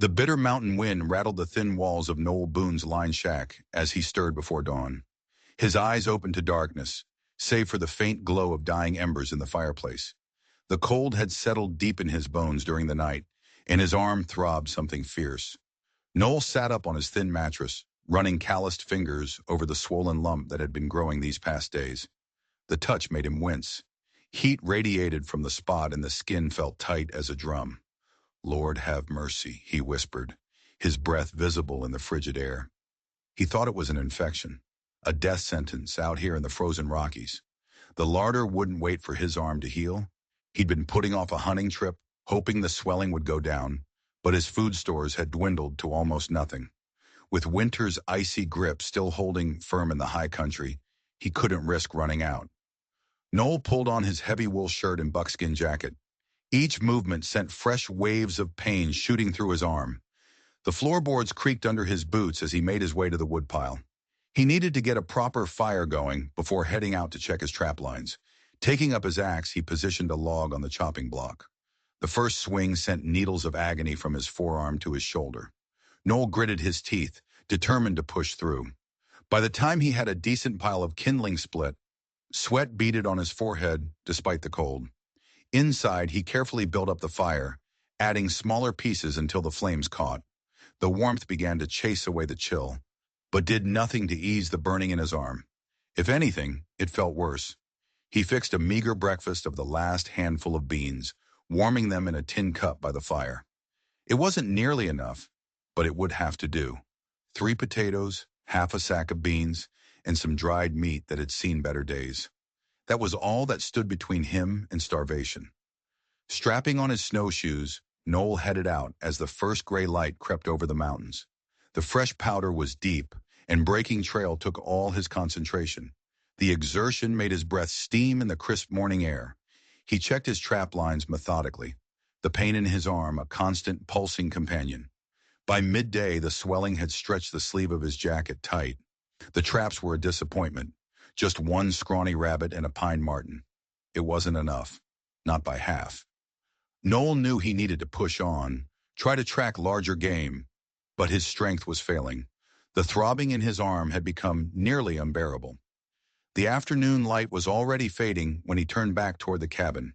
The bitter mountain wind rattled the thin walls of Noel Boone's lined shack as he stirred before dawn. His eyes opened to darkness, save for the faint glow of dying embers in the fireplace. The cold had settled deep in his bones during the night, and his arm throbbed something fierce. Noel sat up on his thin mattress, running calloused fingers over the swollen lump that had been growing these past days. The touch made him wince. Heat radiated from the spot and the skin felt tight as a drum. "Lord have mercy," he whispered, his breath visible in the frigid air. He thought it was an infection, a death sentence out here in the frozen Rockies. The larder wouldn't wait for his arm to heal. He'd been putting off a hunting trip, hoping the swelling would go down, but his food stores had dwindled to almost nothing. With winter's icy grip still holding firm in the high country, he couldn't risk running out. Noel pulled on his heavy wool shirt and buckskin jacket. Each movement sent fresh waves of pain shooting through his arm. The floorboards creaked under his boots as he made his way to the woodpile. He needed to get a proper fire going before heading out to check his trap lines. Taking up his axe, he positioned a log on the chopping block. The first swing sent needles of agony from his forearm to his shoulder. Noel gritted his teeth, determined to push through. By the time he had a decent pile of kindling split, sweat beaded on his forehead despite the cold. Inside, he carefully built up the fire, adding smaller pieces until the flames caught. The warmth began to chase away the chill, but did nothing to ease the burning in his arm. If anything, it felt worse. He fixed a meager breakfast of the last handful of beans, warming them in a tin cup by the fire. It wasn't nearly enough, but it would have to do. 3 potatoes, half a sack of beans, and some dried meat that had seen better days. That was all that stood between him and starvation. Strapping on his snowshoes, Noel headed out as the first gray light crept over the mountains. The fresh powder was deep, and breaking trail took all his concentration. The exertion made his breath steam in the crisp morning air. He checked his trap lines methodically, the pain in his arm a constant pulsing companion. By midday, the swelling had stretched the sleeve of his jacket tight. The traps were a disappointment. Just 1 scrawny rabbit and a pine marten. It wasn't enough. Not by half. Noel knew he needed to push on, try to track larger game, but his strength was failing. The throbbing in his arm had become nearly unbearable. The afternoon light was already fading when he turned back toward the cabin.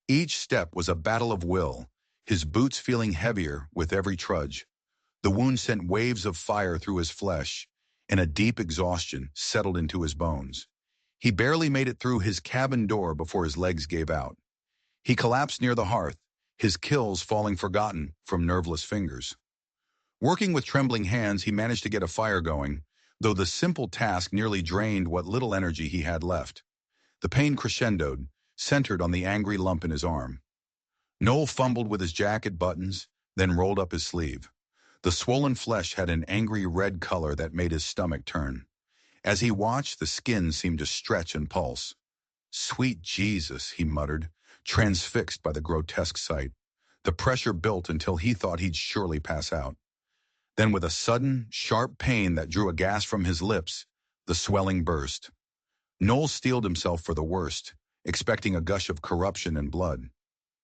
Each step was a battle of will, his boots feeling heavier with every trudge. The wound sent waves of fire through his flesh, and a deep exhaustion settled into his bones. He barely made it through his cabin door before his legs gave out. He collapsed near the hearth, his kills falling forgotten from nerveless fingers. Working with trembling hands, he managed to get a fire going, though the simple task nearly drained what little energy he had left. The pain crescendoed, centered on the angry lump in his arm. Noel fumbled with his jacket buttons, then rolled up his sleeve. The swollen flesh had an angry red color that made his stomach turn. As he watched, the skin seemed to stretch and pulse. "Sweet Jesus," he muttered, transfixed by the grotesque sight. The pressure built until he thought he'd surely pass out. Then with a sudden, sharp pain that drew a gasp from his lips, the swelling burst. Noel steeled himself for the worst, expecting a gush of corruption and blood.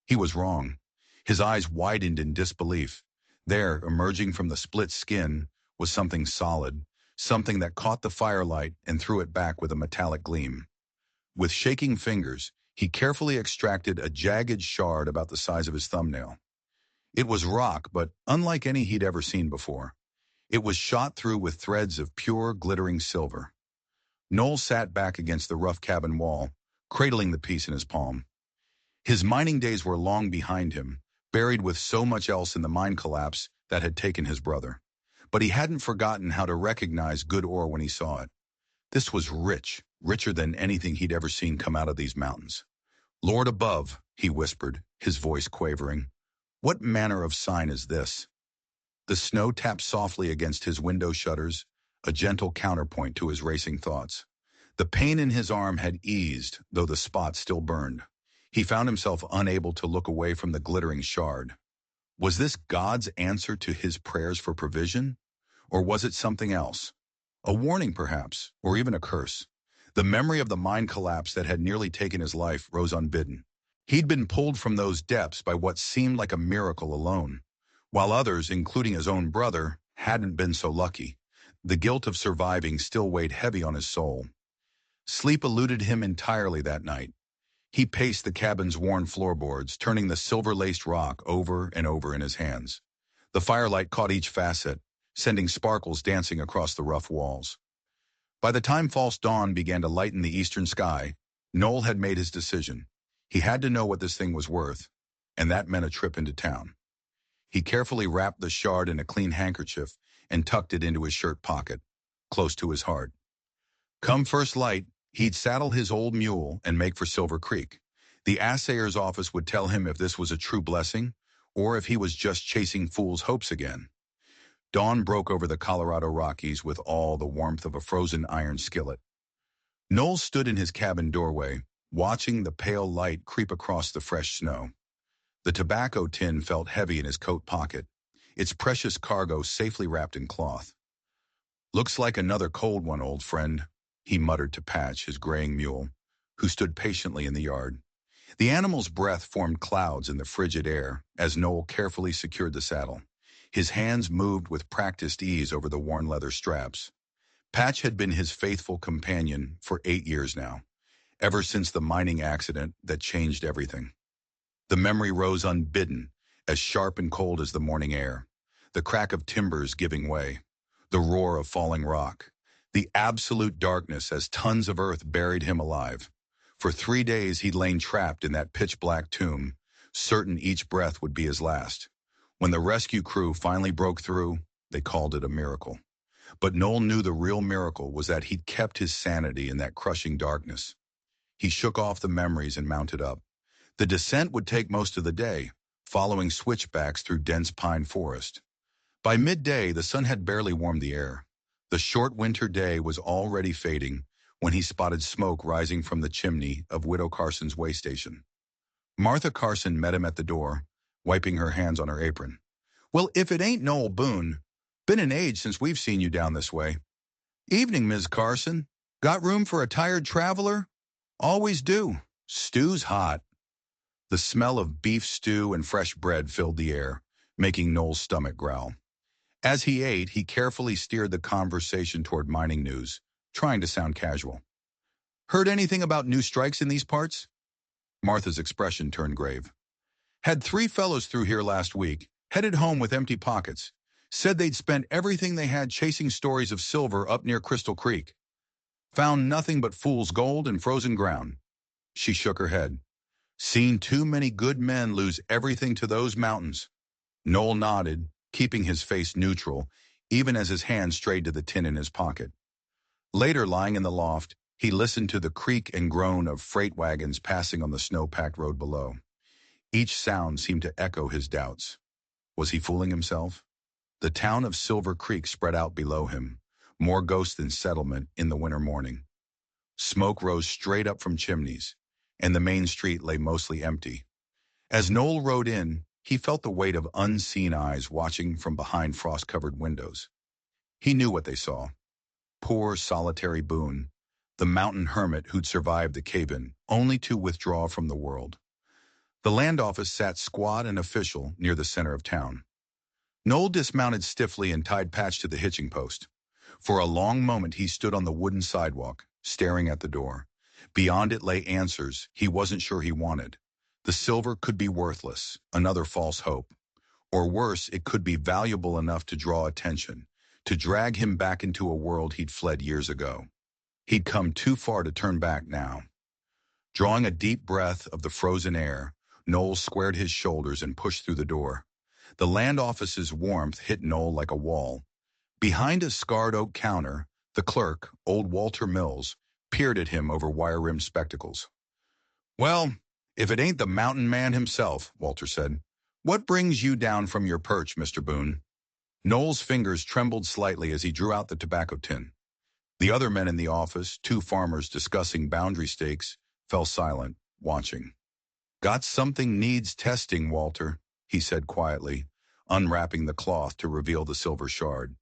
He was wrong. His eyes widened in disbelief. There, emerging from the split skin, was something solid, something that caught the firelight and threw it back with a metallic gleam. With shaking fingers, he carefully extracted a jagged shard about the size of his thumbnail. It was rock, but unlike any he'd ever seen before. It was shot through with threads of pure, glittering silver. Noel sat back against the rough cabin wall, cradling the piece in his palm. His mining days were long behind him, buried with so much else in the mine collapse that had taken his brother. But he hadn't forgotten how to recognize good ore when he saw it. This was rich, richer than anything he'd ever seen come out of these mountains. "Lord above," he whispered, his voice quavering. "What manner of sign is this?" The snow tapped softly against his window shutters, a gentle counterpoint to his racing thoughts. The pain in his arm had eased, though the spot still burned. He found himself unable to look away from the glittering shard. Was this God's answer to his prayers for provision? Or was it something else? A warning, perhaps, or even a curse. The memory of the mine collapse that had nearly taken his life rose unbidden. He'd been pulled from those depths by what seemed like a miracle alone. while others, including his own brother, hadn't been so lucky. The guilt of surviving still weighed heavy on his soul. Sleep eluded him entirely that night. He paced the cabin's worn floorboards, turning the silver-laced rock over and over in his hands. The firelight caught each facet, sending sparkles dancing across the rough walls. By the time false dawn began to lighten the eastern sky, Noel had made his decision. He had to know what this thing was worth, and that meant a trip into town. He carefully wrapped the shard in a clean handkerchief and tucked it into his shirt pocket, close to his heart. Come first light, he'd saddle his old mule and make for Silver Creek. The assayer's office would tell him if this was a true blessing or if he was just chasing fool's hopes again. Dawn broke over the Colorado Rockies with all the warmth of a frozen iron skillet. Noel stood in his cabin doorway, watching the pale light creep across the fresh snow. The tobacco tin felt heavy in his coat pocket, its precious cargo safely wrapped in cloth. "Looks like another cold one, old friend," he muttered to Patch, his graying mule, who stood patiently in the yard. The animal's breath formed clouds in the frigid air as Noel carefully secured the saddle. His hands moved with practiced ease over the worn leather straps. Patch had been his faithful companion for 8 years now, ever since the mining accident that changed everything. The memory rose unbidden, as sharp and cold as the morning air. The crack of timbers giving way, the roar of falling rock, the absolute darkness as tons of earth buried him alive. For 3 days he'd lain trapped in that pitch-black tomb, certain each breath would be his last. When the rescue crew finally broke through, they called it a miracle. But Noel knew the real miracle was that he'd kept his sanity in that crushing darkness. He shook off the memories and mounted up. The descent would take most of the day, following switchbacks through dense pine forest. By midday, the sun had barely warmed the air. The short winter day was already fading when he spotted smoke rising from the chimney of Widow Carson's way station. Martha Carson met him at the door, wiping her hands on her apron. "Well, if it ain't Noel Boone. Been an age since we've seen you down this way." "Evening, Ms. Carson. Got room for a tired traveler?" "Always do. Stew's hot." The smell of beef stew and fresh bread filled the air, making Noel's stomach growl. As he ate, he carefully steered the conversation toward mining news, trying to sound casual. "Heard anything about new strikes in these parts?" Martha's expression turned grave. "Had 3 fellows through here last week, headed home with empty pockets. Said they'd spent everything they had chasing stories of silver up near Crystal Creek. Found nothing but fool's gold and frozen ground." She shook her head. "Seen too many good men lose everything to those mountains." Noel nodded, keeping his face neutral, even as his hand strayed to the tin in his pocket. Later, lying in the loft, he listened to the creak and groan of freight wagons passing on the snow-packed road below. Each sound seemed to echo his doubts. Was he fooling himself? The town of Silver Creek spread out below him, more ghost than settlement in the winter morning. Smoke rose straight up from chimneys, and the main street lay mostly empty. As Noel rode in, he felt the weight of unseen eyes watching from behind frost-covered windows. He knew what they saw. Poor, solitary Boone, the mountain hermit who'd survived the cave-in, only to withdraw from the world. The land office sat squat and official near the center of town. Noel dismounted stiffly and tied Patch to the hitching post. For a long moment he stood on the wooden sidewalk, staring at the door. Beyond it lay answers he wasn't sure he wanted. The silver could be worthless, another false hope. Or worse, it could be valuable enough to draw attention, to drag him back into a world he'd fled years ago. He'd come too far to turn back now. Drawing a deep breath of the frozen air, Noel squared his shoulders and pushed through the door. The land office's warmth hit Noel like a wall. Behind a scarred oak counter, the clerk, old Walter Mills, peered at him over wire-rimmed spectacles. "Well, if it ain't the mountain man himself," Walter said. "What brings you down from your perch, Mr. Boone?" Noel's fingers trembled slightly as he drew out the tobacco tin. The other men in the office, 2 farmers discussing boundary stakes, fell silent, watching. "Got something needs testing, Walter," he said quietly, unwrapping the cloth to reveal the silver shard.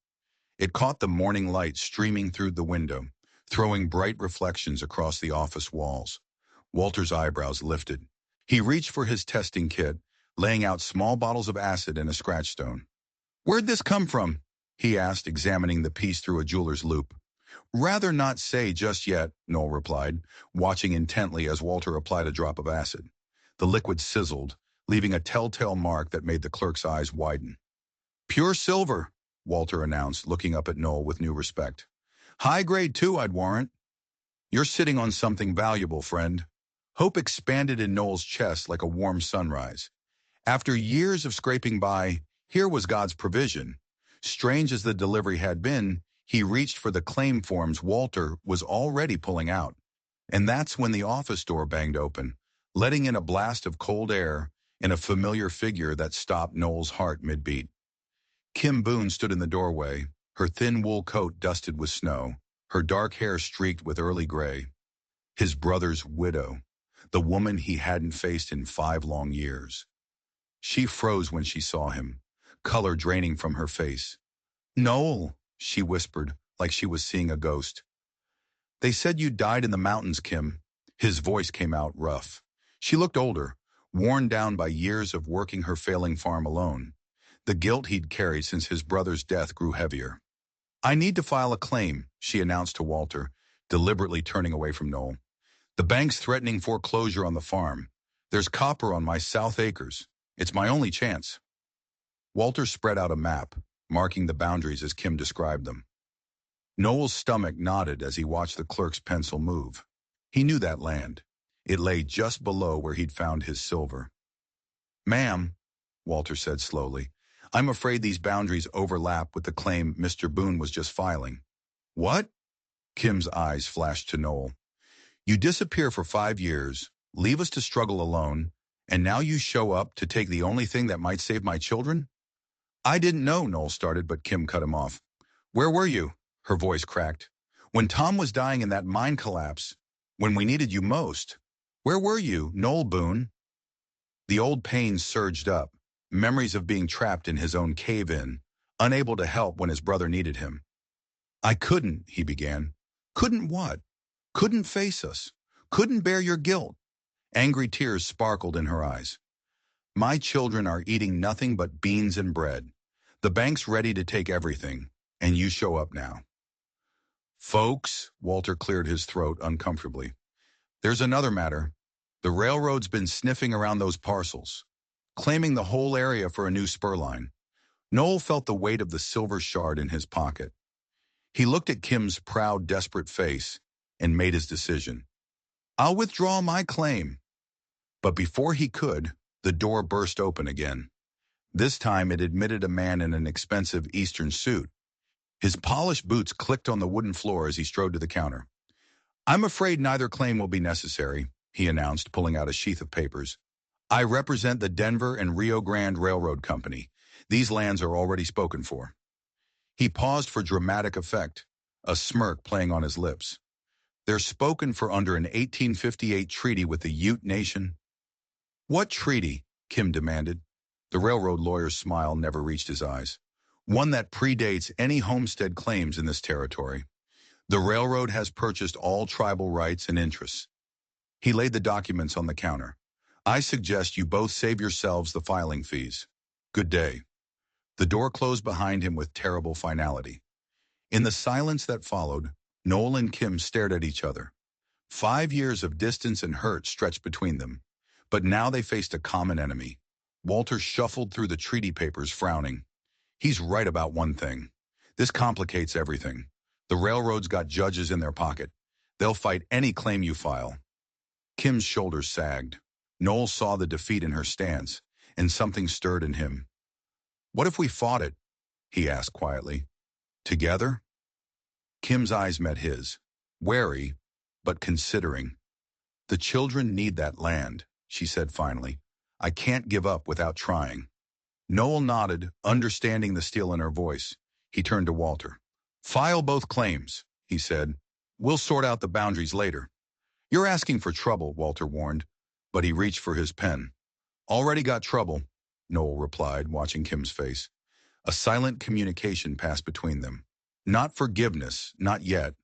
It caught the morning light streaming through the window, throwing bright reflections across the office walls. Walter's eyebrows lifted. He reached for his testing kit, laying out small bottles of acid and a scratch stone. "Where'd this come from?" he asked, examining the piece through a jeweler's loupe. "Rather not say just yet," Noel replied, watching intently as Walter applied a drop of acid. The liquid sizzled, leaving a telltale mark that made the clerk's eyes widen. "Pure silver," Walter announced, looking up at Noel with new respect. "High grade too, I'd warrant. You're sitting on something valuable, friend." Hope expanded in Noel's chest like a warm sunrise. After years of scraping by, here was God's provision. Strange as the delivery had been, he reached for the claim forms Walter was already pulling out. And that's when the office door banged open, letting in a blast of cold air and a familiar figure that stopped Noel's heart mid-beat. Kim Boone stood in the doorway, her thin wool coat dusted with snow, her dark hair streaked with early gray. His brother's widow, the woman he hadn't faced in 5 long years. She froze when she saw him, color draining from her face. "Noel," she whispered, like she was seeing a ghost. "They said you died in the mountains, Kim." His voice came out rough. She looked older, worn down by years of working her failing farm alone. The guilt he'd carried since his brother's death grew heavier. "I need to file a claim," she announced to Walter, deliberately turning away from Noel. "The bank's threatening foreclosure on the farm. There's copper on my south acres. It's my only chance." Walter spread out a map, marking the boundaries as Kim described them. Noel's stomach nodded as he watched the clerk's pencil move. He knew that land. It lay just below where he'd found his silver. "Ma'am," Walter said slowly, "I'm afraid these boundaries overlap with the claim Mr. Boone was just filing." "What?" Kim's eyes flashed to Noel. "You disappear for 5 years, leave us to struggle alone, and now you show up to take the only thing that might save my children?" "I didn't know," Noel started, but Kim cut him off. "Where were you?" Her voice cracked. "When Tom was dying in that mine collapse, when we needed you most. Where were you, Noel Boone?" The old pain surged up, memories of being trapped in his own cave-in, unable to help when his brother needed him. "I couldn't," he began. "Couldn't what?" "Couldn't face us. Couldn't bear your guilt." Angry tears sparkled in her eyes. "My children are eating nothing but beans and bread. The bank's ready to take everything, and you show up now." "Folks," Walter cleared his throat uncomfortably, "there's another matter. The railroad's been sniffing around those parcels, claiming the whole area for a new spur line." Noel felt the weight of the silver shard in his pocket. He looked at Kim's proud, desperate face and made his decision. "I'll withdraw my claim." But before he could, the door burst open again. This time it admitted a man in an expensive Eastern suit. His polished boots clicked on the wooden floor as he strode to the counter. "I'm afraid neither claim will be necessary," he announced, pulling out a sheath of papers. "I represent the Denver and Rio Grande Railroad Company. These lands are already spoken for." He paused for dramatic effect, a smirk playing on his lips. "They're spoken for under an 1858 treaty with the Ute Nation." "What treaty?" Kim demanded. The railroad lawyer's smile never reached his eyes. "One that predates any homestead claims in this territory. The railroad has purchased all tribal rights and interests." He laid the documents on the counter. "I suggest you both save yourselves the filing fees. Good day." The door closed behind him with terrible finality. In the silence that followed, Noel and Kim stared at each other. 5 years of distance and hurt stretched between them, but now they faced a common enemy. Walter shuffled through the treaty papers, frowning. "He's right about one thing. This complicates everything. The railroad's got judges in their pocket. They'll fight any claim you file." Kim's shoulders sagged. Noel saw the defeat in her stance, and something stirred in him. "What if we fought it?" he asked quietly. "Together?" Kim's eyes met his, wary, but considering. "The children need that land," she said finally. "I can't give up without trying." Noel nodded, understanding the steel in her voice. He turned to Walter. "File both claims," he said. "We'll sort out the boundaries later." "You're asking for trouble," Walter warned, but he reached for his pen. "Already got trouble," Noel replied, watching Kim's face. A silent communication passed between them. Not forgiveness, not yet,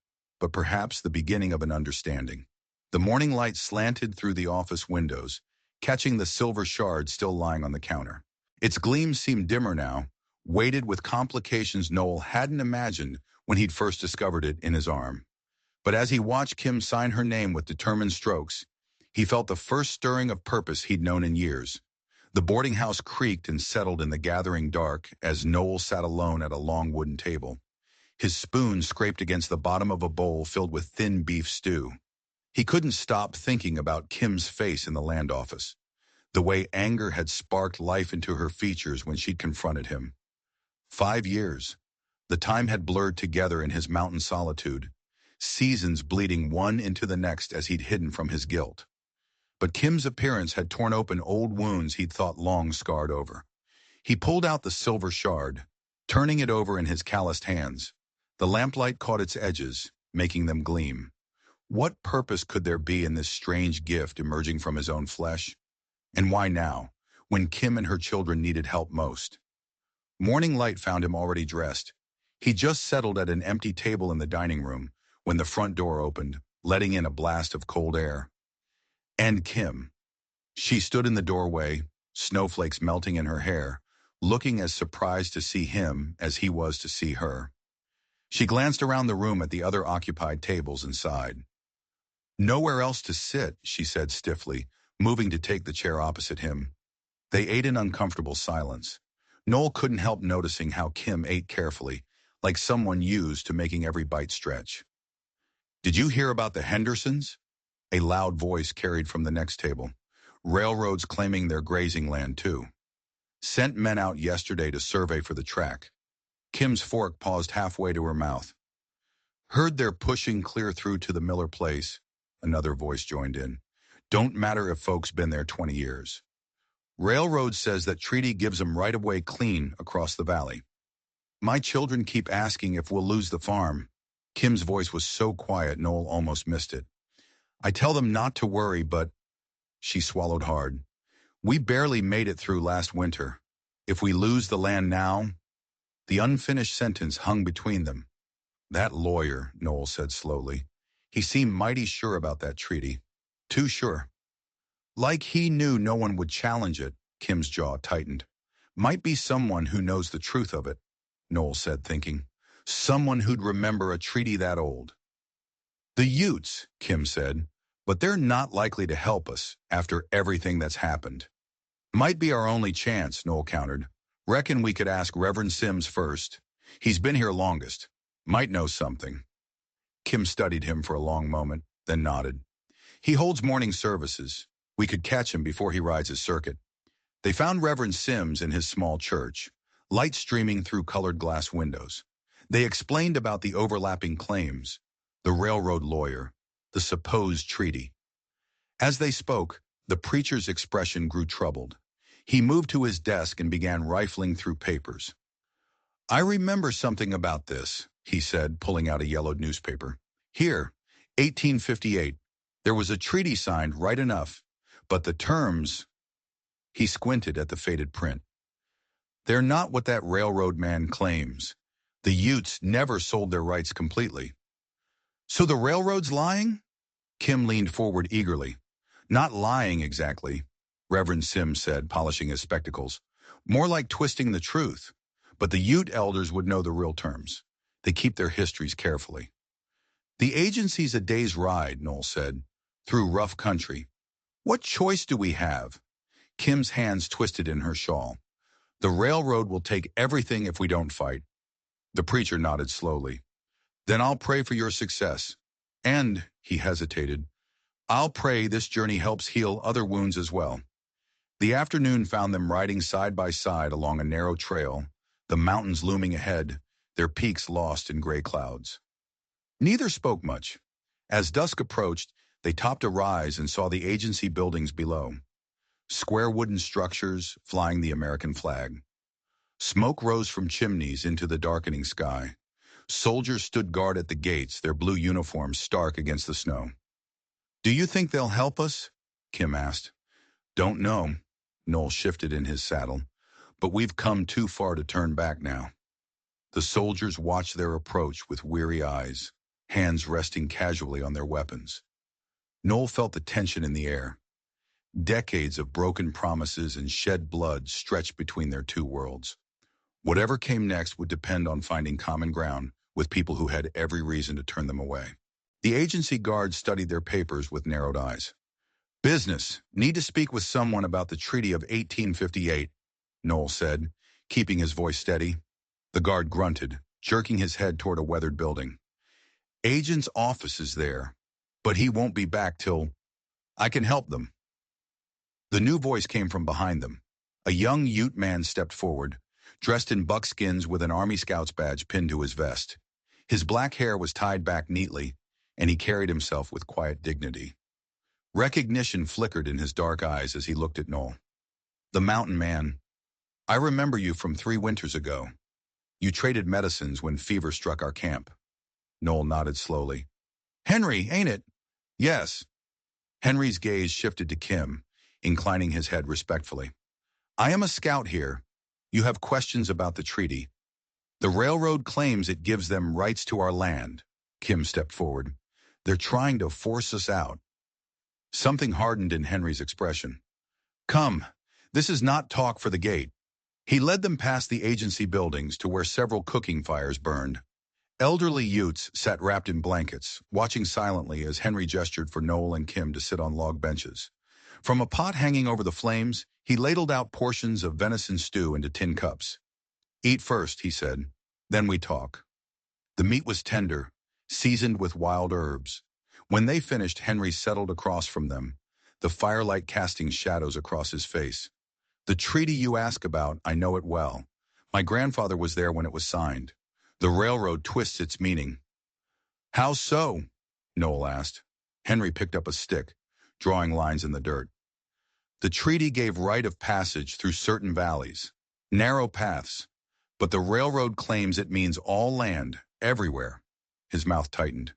but perhaps the beginning of an understanding. The morning light slanted through the office windows, catching the silver shard still lying on the counter. Its gleam seemed dimmer now, weighted with complications Noel hadn't imagined when he'd first discovered it in his arm. But as he watched Kim sign her name with determined strokes, he felt the first stirring of purpose he'd known in years. The boarding house creaked and settled in the gathering dark as Noel sat alone at a long wooden table. His spoon scraped against the bottom of a bowl filled with thin beef stew. He couldn't stop thinking about Kim's face in the land office, the way anger had sparked life into her features when she'd confronted him. 5 years. The time had blurred together in his mountain solitude, seasons bleeding one into the next as he'd hidden from his guilt. But Kim's appearance had torn open old wounds he'd thought long scarred over. He pulled out the silver shard, turning it over in his calloused hands. The lamplight caught its edges, making them gleam. What purpose could there be in this strange gift emerging from his own flesh? And why now, when Kim and her children needed help most? Morning light found him already dressed. He just settled at an empty table in the dining room when the front door opened, letting in a blast of cold air. And Kim. She stood in the doorway, snowflakes melting in her hair, looking as surprised to see him as he was to see her. She glanced around the room at the other occupied tables and sighed. "Nowhere else to sit," she said stiffly, moving to take the chair opposite him. They ate in uncomfortable silence. Noel couldn't help noticing how Kim ate carefully, like someone used to making every bite stretch. "Did you hear about the Hendersons?" A loud voice carried from the next table. "Railroads claiming their grazing land too. Sent men out yesterday to survey for the track." Kim's fork paused halfway to her mouth. "Heard they're pushing clear through to the Miller place," another voice joined in. "Don't matter if folks been there 20 years. Railroad says that treaty gives them right-of-way clean across the valley. My children keep asking if we'll lose the farm." Kim's voice was so quiet Noel almost missed it. "I tell them not to worry, but—" She swallowed hard. "We barely made it through last winter. If we lose the land now—" The unfinished sentence hung between them. "That lawyer," Noel said slowly. "He seemed mighty sure about that treaty. Too sure. Like he knew no one would challenge it." Kim's jaw tightened. "Might be someone who knows the truth of it," Noel said, thinking. "Someone who'd remember a treaty that old." "The Utes," Kim said, "but they're not likely to help us after everything that's happened." "Might be our only chance," Noel countered. "Reckon we could ask Reverend Sims first. He's been here longest. Might know something." Kim studied him for a long moment, then nodded. "He holds morning services. We could catch him before he rides his circuit." They found Reverend Sims in his small church, light streaming through colored glass windows. They explained about the overlapping claims, the railroad lawyer, the supposed treaty. As they spoke, the preacher's expression grew troubled. He moved to his desk and began rifling through papers. "I remember something about this," he said, pulling out a yellowed newspaper. "Here, 1858. There was a treaty signed, right enough, but the terms—" He squinted at the faded print. "They're not what that railroad man claims. The Utes never sold their rights completely." "So the railroad's lying?" Kim leaned forward eagerly. "Not lying exactly," Reverend Sims said, polishing his spectacles. "More like twisting the truth. But the Ute elders would know the real terms. They keep their histories carefully." "The agency's a day's ride," Noel said, "through rough country. What choice do we have?" Kim's hands twisted in her shawl. "The railroad will take everything if we don't fight." The preacher nodded slowly. "Then I'll pray for your success. And," he hesitated, "I'll pray this journey helps heal other wounds as well." The afternoon found them riding side by side along a narrow trail, the mountains looming ahead, their peaks lost in gray clouds. Neither spoke much. As dusk approached, they topped a rise and saw the agency buildings below. Square wooden structures flying the American flag. Smoke rose from chimneys into the darkening sky. Soldiers stood guard at the gates, their blue uniforms stark against the snow. "Do you think they'll help us?" Kim asked. "Don't know." Noel shifted in his saddle. "But we've come too far to turn back now." The soldiers watched their approach with weary eyes, hands resting casually on their weapons. Noel felt the tension in the air. Decades of broken promises and shed blood stretched between their two worlds. Whatever came next would depend on finding common ground with people who had every reason to turn them away. The agency guards studied their papers with narrowed eyes. Business. Need to speak with someone about the Treaty of 1858, Noel said, keeping his voice steady. The guard grunted, jerking his head toward a weathered building. Agent's office is there, but he won't be back till I can help them. The new voice came from behind them. A young Ute man stepped forward, dressed in buckskins with an Army Scout's badge pinned to his vest. His black hair was tied back neatly, and he carried himself with quiet dignity. Recognition flickered in his dark eyes as he looked at Noel. The mountain man. I remember you from 3 winters ago. You traded medicines when fever struck our camp. Noel nodded slowly. Henry, ain't it? Yes. Henry's gaze shifted to Kim, inclining his head respectfully. I am a scout here. You have questions about the treaty. The railroad claims it gives them rights to our land. Kim stepped forward. They're trying to force us out. Something hardened in Henry's expression. Come, this is not talk for the gate. He led them past the agency buildings to where several cooking fires burned. Elderly Utes sat wrapped in blankets, watching silently as Henry gestured for Noel and Kim to sit on log benches. From a pot hanging over the flames, he ladled out portions of venison stew into tin cups. Eat first, he said, then we talk. The meat was tender, seasoned with wild herbs. When they finished, Henry settled across from them, the firelight casting shadows across his face. The treaty you ask about, I know it well. My grandfather was there when it was signed. The railroad twists its meaning. How so? Noel asked. Henry picked up a stick, drawing lines in the dirt. The treaty gave right of passage through certain valleys, narrow paths, but the railroad claims it means all land, everywhere. His mouth tightened.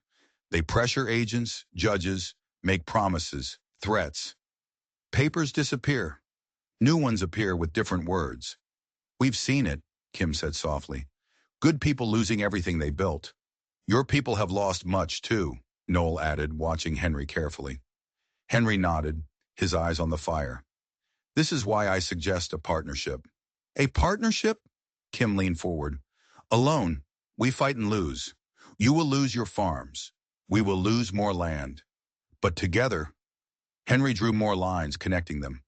They pressure agents, judges, make promises, threats. Papers disappear. New ones appear with different words. We've seen it, Kim said softly. Good people losing everything they built. Your people have lost much, too, Noel added, watching Henry carefully. Henry nodded, his eyes on the fire. This is why I suggest a partnership. A partnership? Kim leaned forward. Alone, we fight and lose. You will lose your farms. We will lose more land. But together, Henry drew more lines connecting them.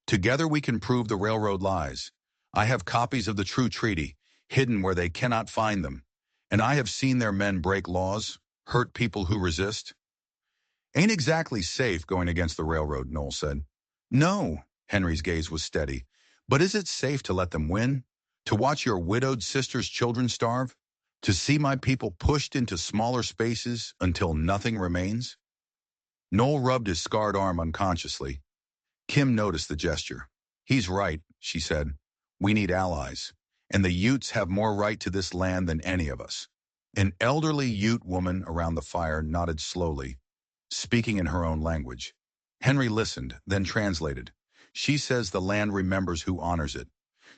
Together we can prove the railroad lies. I have copies of the true treaty, hidden where they cannot find them. And I have seen their men break laws, hurt people who resist. Ain't exactly safe going against the railroad, Noel said. No, Henry's gaze was steady. But is it safe to let them win? To watch your widowed sister's children starve? To see my people pushed into smaller spaces until nothing remains? Noel rubbed his scarred arm unconsciously. Kim noticed the gesture. He's right, she said. We need allies. And the Utes have more right to this land than any of us. An elderly Ute woman around the fire nodded slowly, speaking in her own language. Henry listened, then translated. She says the land remembers who honors it.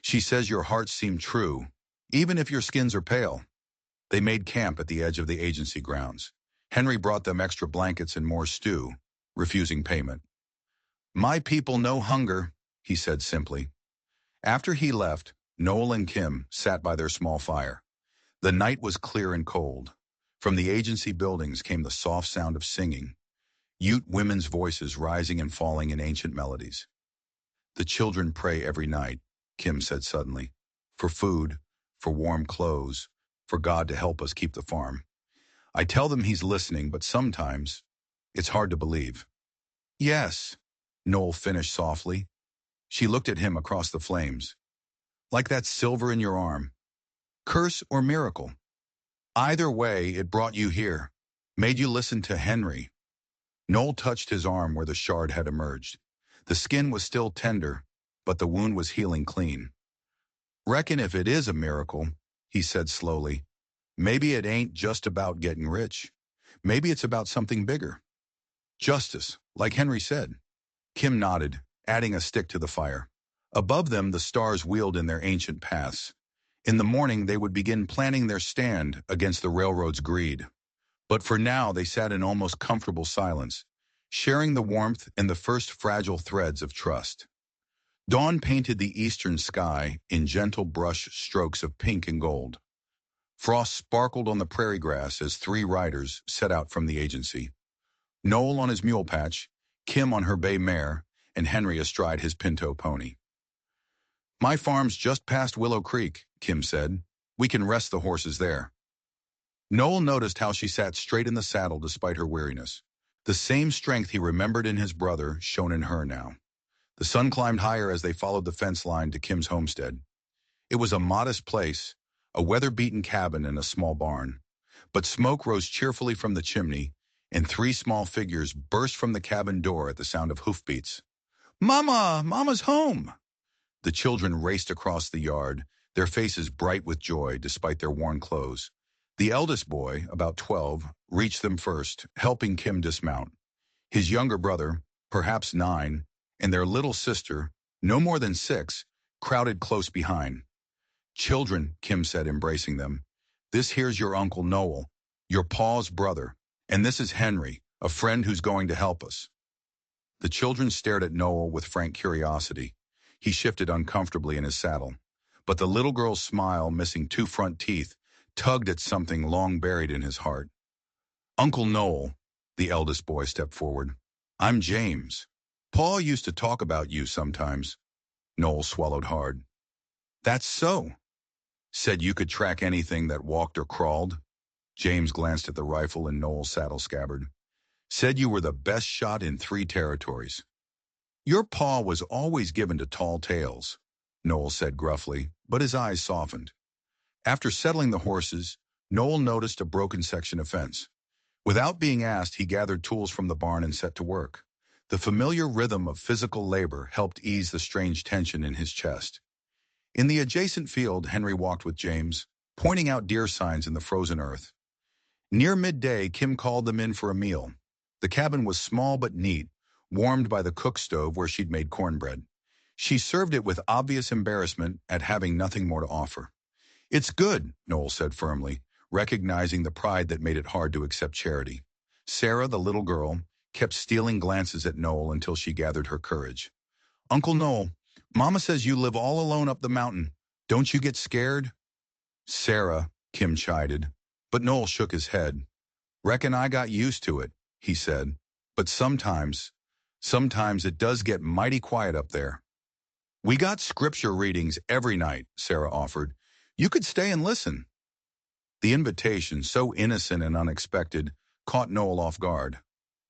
She says your hearts seem true, even if your skins are pale. They made camp at the edge of the agency grounds. Henry brought them extra blankets and more stew, refusing payment. My people know hunger, he said simply. After he left, Noel and Kim sat by their small fire. The night was clear and cold. From the agency buildings came the soft sound of singing, Ute women's voices rising and falling in ancient melodies. The children pray every night, Kim said suddenly, for food, for warm clothes, for God to help us keep the farm. I tell them he's listening, but sometimes it's hard to believe. Yes, Noel finished softly. She looked at him across the flames. Like that silver in your arm. Curse or miracle? Either way, it brought you here, made you listen to Henry. Noel touched his arm where the shard had emerged. The skin was still tender, but the wound was healing clean. Reckon if it is a miracle, he said slowly, maybe it ain't just about getting rich. Maybe it's about something bigger. Justice, like Henry said. Kim nodded, adding a stick to the fire. Above them, the stars wheeled in their ancient paths. In the morning, they would begin planning their stand against the railroad's greed. But for now, they sat in almost comfortable silence, sharing the warmth and the first fragile threads of trust. Dawn painted the eastern sky in gentle brush strokes of pink and gold. Frost sparkled on the prairie grass as three riders set out from the agency. Noel on his mule patch, Kim on her bay mare, and Henry astride his pinto pony. "My farm's just past Willow Creek," Kim said. "We can rest the horses there." Noel noticed how she sat straight in the saddle despite her weariness. The same strength he remembered in his brother shone in her now. The sun climbed higher as they followed the fence line to Kim's homestead. It was a modest place, a weather-beaten cabin and a small barn. But smoke rose cheerfully from the chimney, and three small figures burst from the cabin door at the sound of hoofbeats. "Mama! Mama's home!" The children raced across the yard, their faces bright with joy despite their worn clothes. The eldest boy, about 12, reached them first, helping Kim dismount. His younger brother, perhaps 9, and their little sister, no more than 6, crowded close behind. "Children," Kim said, embracing them, "this here's your Uncle Noel, your Pa's brother, and this is Henry, a friend who's going to help us." The children stared at Noel with frank curiosity. He shifted uncomfortably in his saddle, but the little girl's smile, missing 2 front teeth, tugged at something long buried in his heart. "Uncle Noel," the eldest boy stepped forward. "I'm James. Pa used to talk about you sometimes." Noel swallowed hard. "That's so. Said you could track anything that walked or crawled." James glanced at the rifle in Noel's saddle scabbard. "Said you were the best shot in 3 territories." "Your pa was always given to tall tales," Noel said gruffly, but his eyes softened. After settling the horses, Noel noticed a broken section of fence. Without being asked, he gathered tools from the barn and set to work. The familiar rhythm of physical labor helped ease the strange tension in his chest. In the adjacent field, Henry walked with James, pointing out deer signs in the frozen earth. Near midday, Kim called them in for a meal. The cabin was small but neat, warmed by the cook stove where she'd made cornbread. She served it with obvious embarrassment at having nothing more to offer. "It's good," Noel said firmly, recognizing the pride that made it hard to accept charity. Sarah, the little girl, kept stealing glances at Noel until she gathered her courage. "Uncle Noel, Mama says you live all alone up the mountain. Don't you get scared?" "Sarah," Kim chided, but Noel shook his head. "Reckon I got used to it," he said. "But sometimes it does get mighty quiet up there." "We got scripture readings every night," Sarah offered. "You could stay and listen." The invitation, so innocent and unexpected, caught Noel off guard.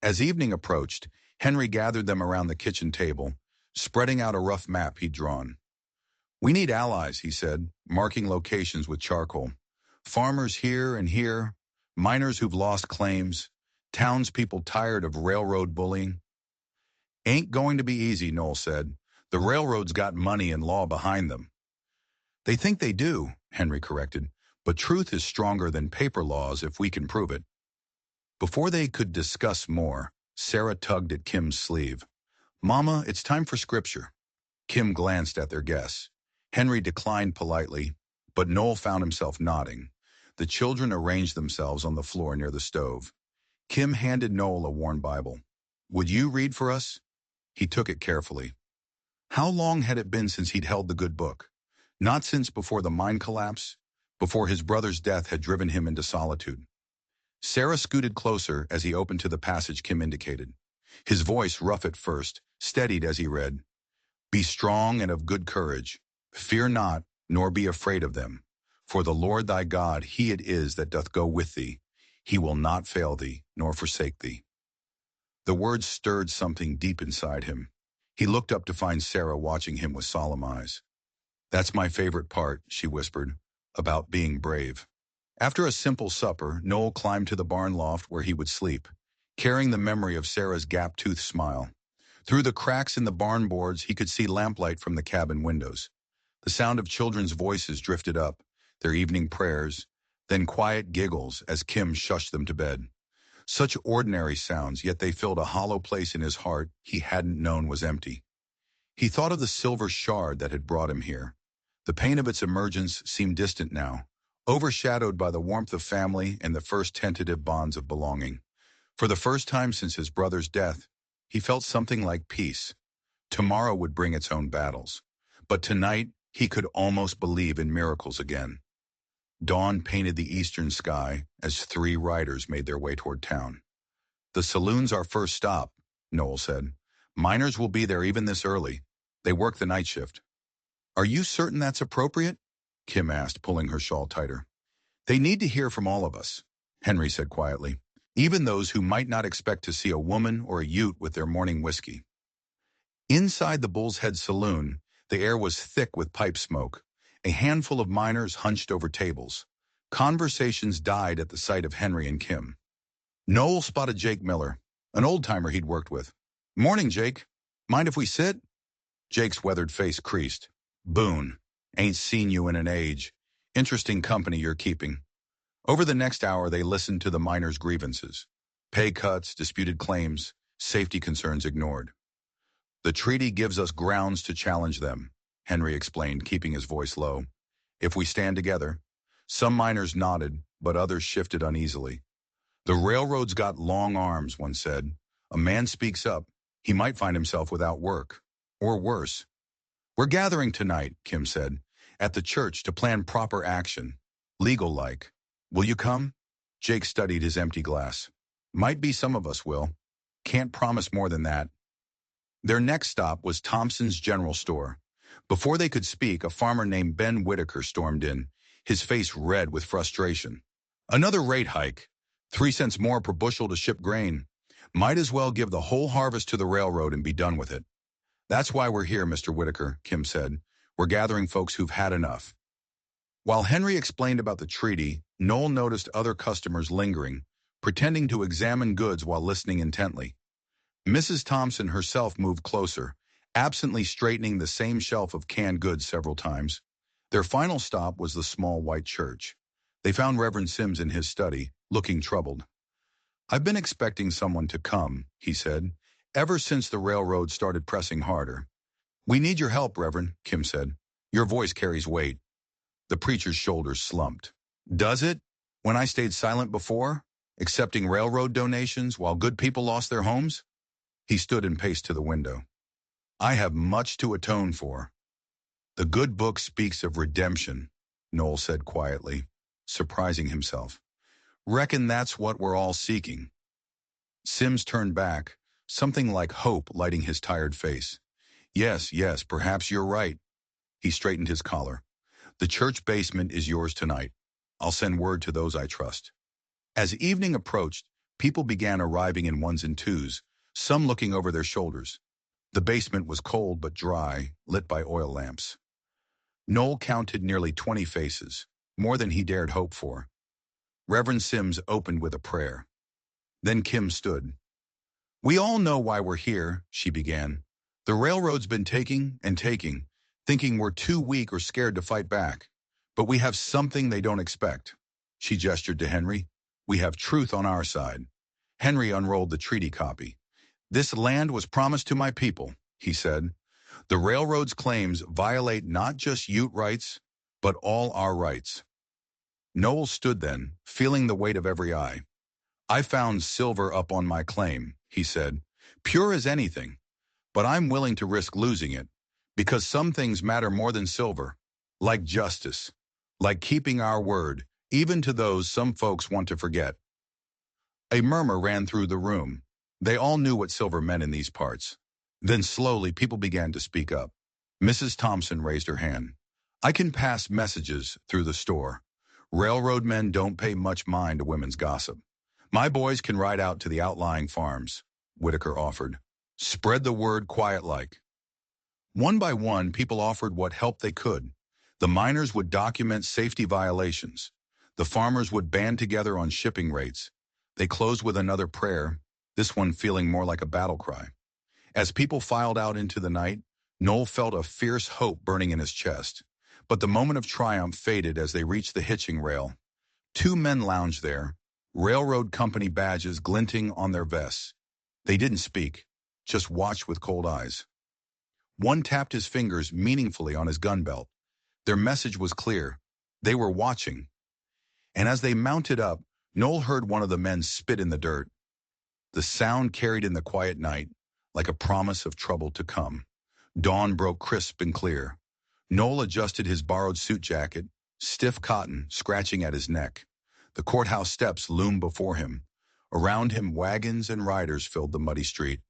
As evening approached, Henry gathered them around the kitchen table, spreading out a rough map he'd drawn. "We need allies," he said, marking locations with charcoal. "Farmers here and here, miners who've lost claims, townspeople tired of railroad bullying." "Ain't going to be easy," Noel said. "The railroad's got money and law behind them." "They think they do," Henry corrected, "but truth is stronger than paper laws if we can prove it." Before they could discuss more, Sarah tugged at Kim's sleeve. "Mama, it's time for scripture." Kim glanced at their guests. Henry declined politely, but Noel found himself nodding. The children arranged themselves on the floor near the stove. Kim handed Noel a worn Bible. "Would you read for us?" He took it carefully. How long had it been since he'd held the good book? Not since before the mine collapse, before his brother's death had driven him into solitude. Sarah scooted closer as he opened to the passage Kim indicated. His voice, rough at first, steadied as he read. "Be strong and of good courage. Fear not, nor be afraid of them. For the Lord thy God, he it is that doth go with thee. He will not fail thee, nor forsake thee." The words stirred something deep inside him. He looked up to find Sarah watching him with solemn eyes. "That's my favorite part," she whispered, "about being brave." After a simple supper, Noel climbed to the barn loft where he would sleep, carrying the memory of Sarah's gap-toothed smile. Through the cracks in the barn boards, he could see lamplight from the cabin windows. The sound of children's voices drifted up, their evening prayers, then quiet giggles as Kim shushed them to bed. Such ordinary sounds, yet they filled a hollow place in his heart he hadn't known was empty. He thought of the silver shard that had brought him here. The pain of its emergence seemed distant now, overshadowed by the warmth of family and the first tentative bonds of belonging. For the first time since his brother's death, he felt something like peace. Tomorrow would bring its own battles. But tonight, he could almost believe in miracles again. Dawn painted the eastern sky as three riders made their way toward town. "The saloon's our first stop," Noel said. "Miners will be there even this early. They work the night shift." "Are you certain that's appropriate?" Kim asked, pulling her shawl tighter. "They need to hear from all of us," Henry said quietly. "Even those who might not expect to see a woman or a ute with their morning whiskey." Inside the Bull's Head Saloon, the air was thick with pipe smoke. A handful of miners hunched over tables. Conversations died at the sight of Henry and Kim. Noel spotted Jake Miller, an old-timer he'd worked with. "Morning, Jake. Mind if we sit?" Jake's weathered face creased. "Boone, ain't seen you in an age. Interesting company you're keeping." Over the next hour, they listened to the miners' grievances. Pay cuts, disputed claims, safety concerns ignored. "The treaty gives us grounds to challenge them," Henry explained, keeping his voice low. "If we stand together." Some miners nodded, but others shifted uneasily. "The railroad's got long arms," one said. "A man speaks up, he might find himself without work. Or worse." "We're gathering tonight," Kim said, "at the church to plan proper action. Legal-like. Will you come?" Jake studied his empty glass. "Might be some of us will. Can't promise more than that." Their next stop was Thompson's General Store. Before they could speak, a farmer named Ben Whitaker stormed in, his face red with frustration. "Another rate hike. 3 cents more per bushel to ship grain. Might as well give the whole harvest to the railroad and be done with it." "That's why we're here, Mr. Whitaker," Kim said. "We're gathering folks who've had enough." While Henry explained about the treaty, Noel noticed other customers lingering, pretending to examine goods while listening intently. Mrs. Thompson herself moved closer, absently straightening the same shelf of canned goods several times. Their final stop was the small white church. They found Reverend Sims in his study, looking troubled. "I've been expecting someone to come," he said, "ever since the railroad started pressing harder." "We need your help, Reverend," Kim said. "Your voice carries weight." The preacher's shoulders slumped. "Does it? When I stayed silent before, accepting railroad donations while good people lost their homes?" He stood and paced to the window. "I have much to atone for." "The good book speaks of redemption," Noel said quietly, surprising himself. "Reckon that's what we're all seeking." Sims turned back, something like hope lighting his tired face. Yes, perhaps you're right." He straightened his collar. "The church basement is yours tonight. I'll send word to those I trust." As evening approached, people began arriving in ones and twos, some looking over their shoulders. The basement was cold but dry, lit by oil lamps. Noel counted nearly 20 faces, more than he dared hope for. Reverend Sims opened with a prayer. Then Kim stood. "We all know why we're here," she began. "The railroad's been taking and taking, thinking we're too weak or scared to fight back. But we have something they don't expect." She gestured to Henry. "We have truth on our side." Henry unrolled the treaty copy. "This land was promised to my people," he said. "The railroad's claims violate not just Ute rights, but all our rights." Noel stood then, feeling the weight of every eye. "I found silver up on my claim," he said. "Pure as anything. But I'm willing to risk losing it, because some things matter more than silver. Like justice. Like keeping our word, even to those some folks want to forget." A murmur ran through the room. They all knew what silver meant in these parts. Then slowly people began to speak up. Mrs. Thompson raised her hand. "I can pass messages through the store. Railroad men don't pay much mind to women's gossip. My boys can ride out to the outlying farms," Whitaker offered. "Spread the word quiet-like." One by one, people offered what help they could. The miners would document safety violations. The farmers would band together on shipping rates. They closed with another prayer, this one feeling more like a battle cry. As people filed out into the night, Noel felt a fierce hope burning in his chest. But the moment of triumph faded as they reached the hitching rail. Two men lounged there, railroad company badges glinting on their vests. They didn't speak, just watched with cold eyes. One tapped his fingers meaningfully on his gun belt. Their message was clear. They were watching. And as they mounted up, Noel heard one of the men spit in the dirt. The sound carried in the quiet night, like a promise of trouble to come. Dawn broke crisp and clear. Noel adjusted his borrowed suit jacket, stiff cotton scratching at his neck. The courthouse steps loomed before him. Around him, wagons and riders filled the muddy street.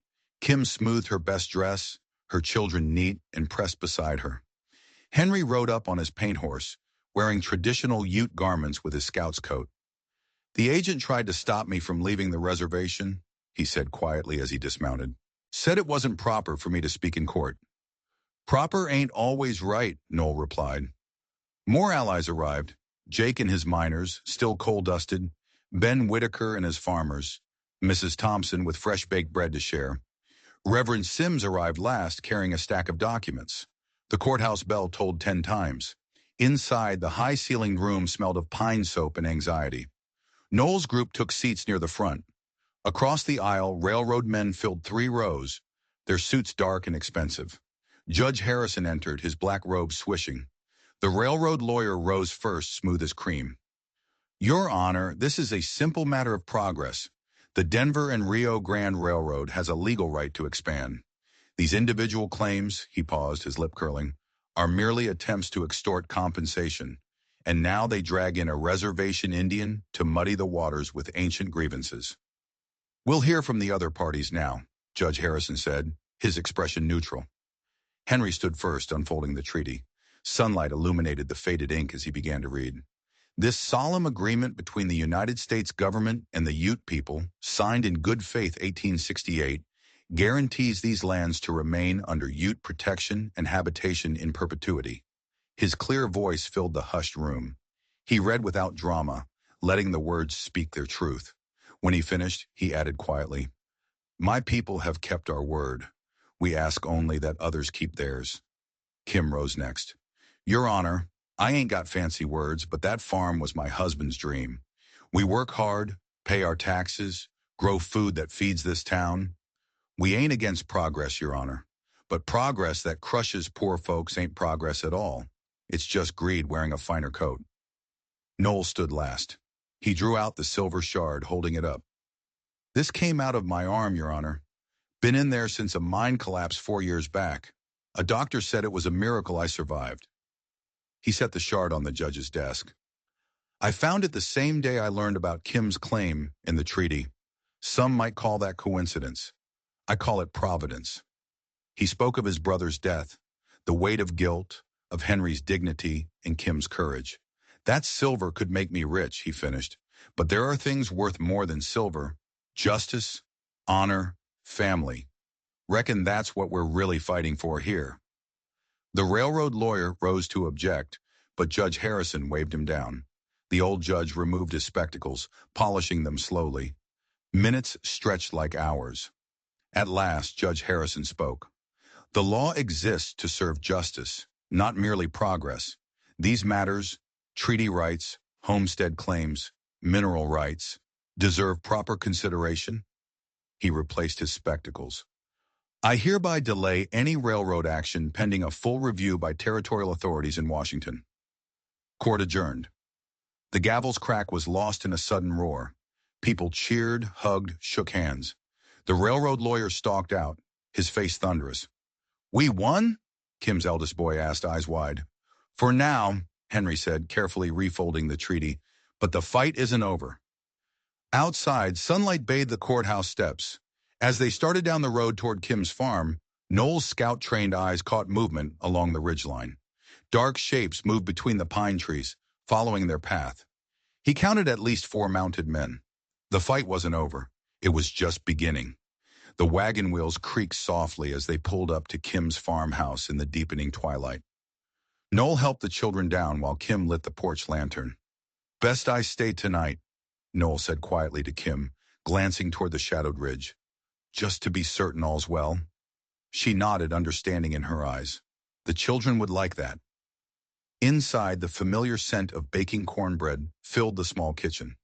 Kim smoothed her best dress, her children neat and pressed beside her. Henry rode up on his paint horse, wearing traditional Ute garments with his scout's coat. The agent tried to stop me from leaving the reservation, he said quietly as he dismounted. Said it wasn't proper for me to speak in court. Proper ain't always right, Noel replied. More allies arrived, Jake and his miners, still coal-dusted, Ben Whitaker and his farmers, Mrs. Thompson with fresh-baked bread to share. Reverend Sims arrived last, carrying a stack of documents. The courthouse bell tolled 10 times. Inside, the high-ceilinged room smelled of pine soap and anxiety. Noel's group took seats near the front. Across the aisle, railroad men filled 3 rows, their suits dark and expensive. Judge Harrison entered, his black robe swishing. The railroad lawyer rose first, smooth as cream. Your Honor, this is a simple matter of progress. The Denver and Rio Grande Railroad has a legal right to expand. These individual claims, he paused, his lip curling, are merely attempts to extort compensation, and now they drag in a reservation Indian to muddy the waters with ancient grievances. We'll hear from the other parties now, Judge Harrison said, his expression neutral. Henry stood first, unfolding the treaty. Sunlight illuminated the faded ink as he began to read. This solemn agreement between the United States government and the Ute people, signed in good faith 1868, guarantees these lands to remain under Ute protection and habitation in perpetuity. His clear voice filled the hushed room. He read without drama, letting the words speak their truth. When he finished, he added quietly, My people have kept our word. We ask only that others keep theirs. Kim rose next. Your Honor, I ain't got fancy words, but that farm was my husband's dream. We work hard, pay our taxes, grow food that feeds this town. We ain't against progress, Your Honor. But progress that crushes poor folks ain't progress at all. It's just greed wearing a finer coat. Noel stood last. He drew out the silver shard, holding it up. This came out of my arm, Your Honor. Been in there since a mine collapse 4 years back. A doctor said it was a miracle I survived. He set the shard on the judge's desk. I found it the same day I learned about Kim's claim in the treaty. Some might call that coincidence. I call it providence. He spoke of his brother's death, the weight of guilt, of Henry's dignity, and Kim's courage. That silver could make me rich, he finished. But there are things worth more than silver. Justice, honor, family. Reckon that's what we're really fighting for here. The railroad lawyer rose to object, but Judge Harrison waved him down. The old judge removed his spectacles, polishing them slowly. Minutes stretched like hours. At last, Judge Harrison spoke. The law exists to serve justice, not merely progress. These matters, treaty rights, homestead claims, mineral rights, deserve proper consideration. He replaced his spectacles. I hereby delay any railroad action pending a full review by territorial authorities in Washington. Court adjourned. The gavel's crack was lost in a sudden roar. People cheered, hugged, shook hands. The railroad lawyer stalked out, his face thunderous. We won? Kim's eldest boy asked, eyes wide. For now, Henry said, carefully refolding the treaty, but the fight isn't over. Outside, sunlight bathed the courthouse steps. As they started down the road toward Kim's farm, Noel's scout-trained eyes caught movement along the ridgeline. Dark shapes moved between the pine trees, following their path. He counted at least 4 mounted men. The fight wasn't over. It was just beginning. The wagon wheels creaked softly as they pulled up to Kim's farmhouse in the deepening twilight. Noel helped the children down while Kim lit the porch lantern. Best I stay tonight, Noel said quietly to Kim, glancing toward the shadowed ridge. Just to be certain all's well. She nodded, understanding in her eyes. The children would like that. Inside, the familiar scent of baking cornbread filled the small kitchen.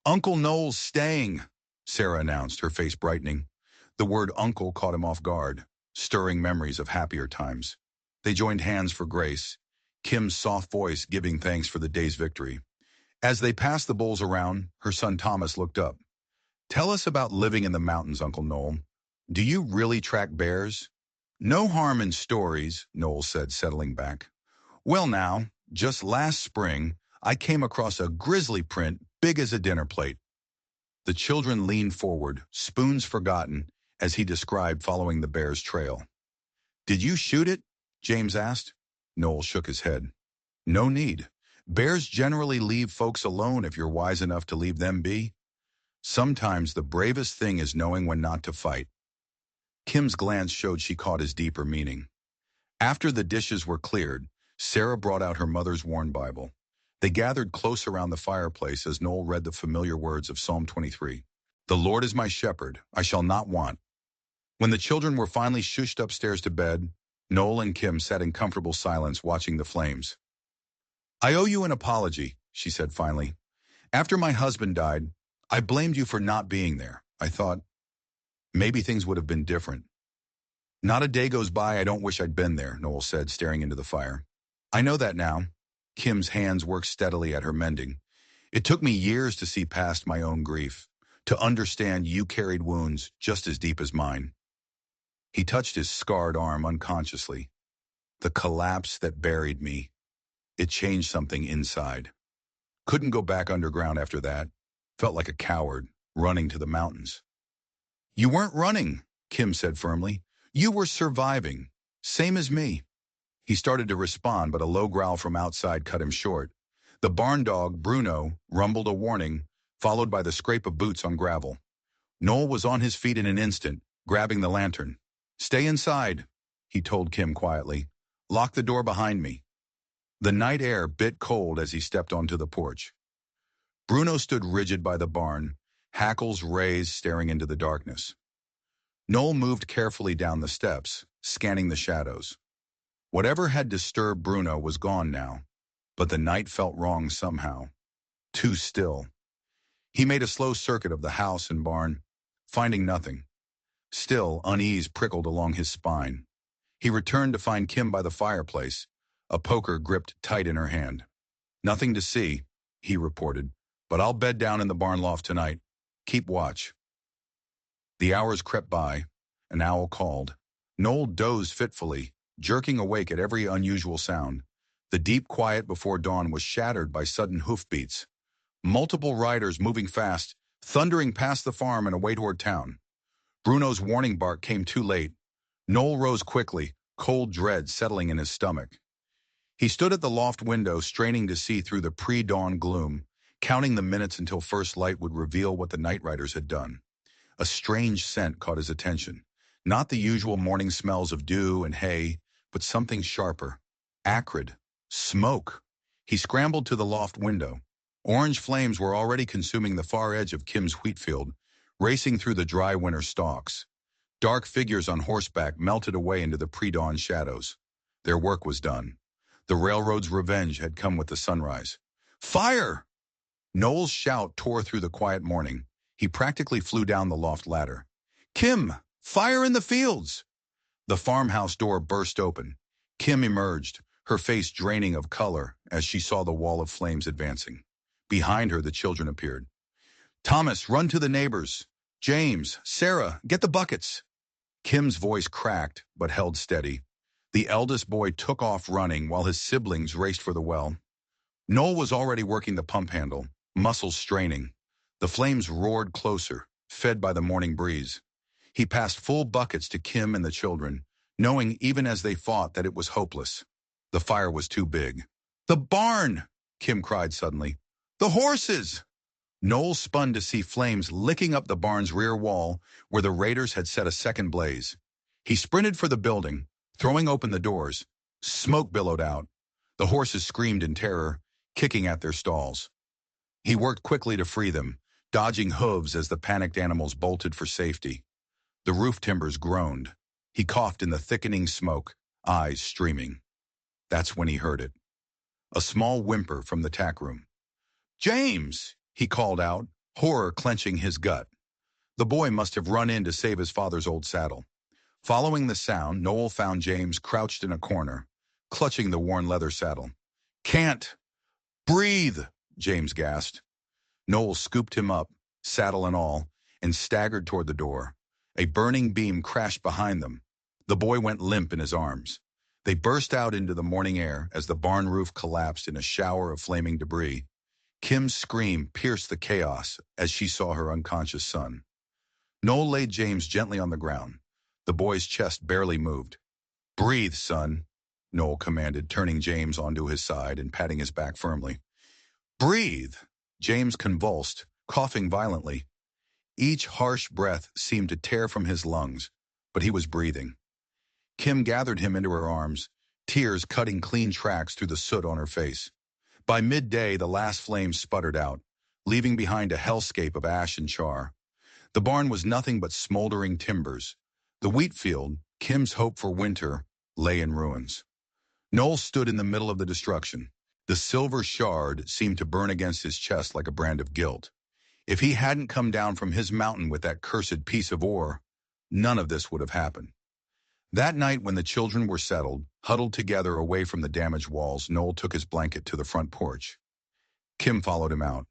Uncle Noel's staying, Sarah announced, her face brightening. The word uncle caught him off guard, stirring memories of happier times. They joined hands for grace, Kim's soft voice giving thanks for the day's victory. As they passed the bowls around, her son Thomas looked up. Tell us about living in the mountains, Uncle Noel. Do you really track bears? No harm in stories, Noel said, settling back. Well now, just last spring, I came across a grizzly print big as a dinner plate. The children leaned forward, spoons forgotten, as he described following the bear's trail. Did you shoot it? James asked. Noel shook his head. No need. Bears generally leave folks alone if you're wise enough to leave them be. Sometimes the bravest thing is knowing when not to fight. Kim's glance showed she caught his deeper meaning. After the dishes were cleared, Sarah brought out her mother's worn Bible. They gathered close around the fireplace as Noel read the familiar words of Psalm 23. The Lord is my shepherd, I shall not want. When the children were finally shushed upstairs to bed, Noel and Kim sat in comfortable silence watching the flames. I owe you an apology, she said finally. After my husband died, I blamed you for not being there. I thought, maybe things would have been different. Not a day goes by I don't wish I'd been there, Noel said, staring into the fire. I know that now. Kim's hands worked steadily at her mending. It took me years to see past my own grief, to understand you carried wounds just as deep as mine. He touched his scarred arm unconsciously. The collapse that buried me. It changed something inside. Couldn't go back underground after that. Felt like a coward, running to the mountains. You weren't running, Kim said firmly. You were surviving. Same as me. He started to respond, but a low growl from outside cut him short. The barn dog, Bruno, rumbled a warning, followed by the scrape of boots on gravel. Noel was on his feet in an instant, grabbing the lantern. Stay inside, he told Kim quietly. Lock the door behind me. The night air bit cold as he stepped onto the porch. Bruno stood rigid by the barn, hackles raised, staring into the darkness. Noel moved carefully down the steps, scanning the shadows. Whatever had disturbed Bruno was gone now, but the night felt wrong somehow. Too still. He made a slow circuit of the house and barn, finding nothing. Still, unease prickled along his spine. He returned to find Kim by the fireplace, a poker gripped tight in her hand. Nothing to see, he reported, but I'll bed down in the barn loft tonight. Keep watch. The hours crept by. An owl called. Noel dozed fitfully, jerking awake at every unusual sound. The deep quiet before dawn was shattered by sudden hoofbeats. Multiple riders moving fast, thundering past the farm and away toward town. Bruno's warning bark came too late. Noel rose quickly, cold dread settling in his stomach. He stood at the loft window, straining to see through the pre-dawn gloom, counting the minutes until first light would reveal what the night riders had done. A strange scent caught his attention. Not the usual morning smells of dew and hay, but something sharper. Acrid. Smoke. He scrambled to the loft window. Orange flames were already consuming the far edge of Kim's wheat field, racing through the dry winter stalks. Dark figures on horseback melted away into the pre-dawn shadows. Their work was done. The railroad's revenge had come with the sunrise. Fire! Noel's shout tore through the quiet morning. He practically flew down the loft ladder. Kim! Fire in the fields! The farmhouse door burst open. Kim emerged, her face draining of color as she saw the wall of flames advancing. Behind her, the children appeared. Thomas, run to the neighbors. James, Sarah, get the buckets. Kim's voice cracked, but held steady. The eldest boy took off running while his siblings raced for the well. Noel was already working the pump handle, muscles straining. The flames roared closer, fed by the morning breeze. He passed full buckets to Kim and the children, knowing even as they fought that it was hopeless. The fire was too big. The barn! Kim cried suddenly. The horses! Noel spun to see flames licking up the barn's rear wall where the raiders had set a second blaze. He sprinted for the building, throwing open the doors. Smoke billowed out. The horses screamed in terror, kicking at their stalls. He worked quickly to free them, dodging hooves as the panicked animals bolted for safety. The roof timbers groaned. He coughed in the thickening smoke, eyes streaming. That's when he heard it. A small whimper from the tack room. James! He called out, horror clenching his gut. The boy must have run in to save his father's old saddle. Following the sound, Noel found James crouched in a corner, clutching the worn leather saddle. Can't breathe, James gasped. Noel scooped him up, saddle and all, and staggered toward the door. A burning beam crashed behind them. The boy went limp in his arms. They burst out into the morning air as the barn roof collapsed in a shower of flaming debris. Kim's scream pierced the chaos as she saw her unconscious son. Noel laid James gently on the ground. The boy's chest barely moved. "Breathe, son," Noel commanded, turning James onto his side and patting his back firmly. "Breathe!" James convulsed, coughing violently. Each harsh breath seemed to tear from his lungs, but he was breathing. Kim gathered him into her arms, tears cutting clean tracks through the soot on her face. By midday, the last flames sputtered out, leaving behind a hellscape of ash and char. The barn was nothing but smoldering timbers. The wheat field, Kim's hope for winter, lay in ruins. Noel stood in the middle of the destruction. The silver shard seemed to burn against his chest like a brand of guilt. If he hadn't come down from his mountain with that cursed piece of ore, none of this would have happened. That night when the children were settled, huddled together away from the damaged walls, Noel took his blanket to the front porch. Kim followed him out.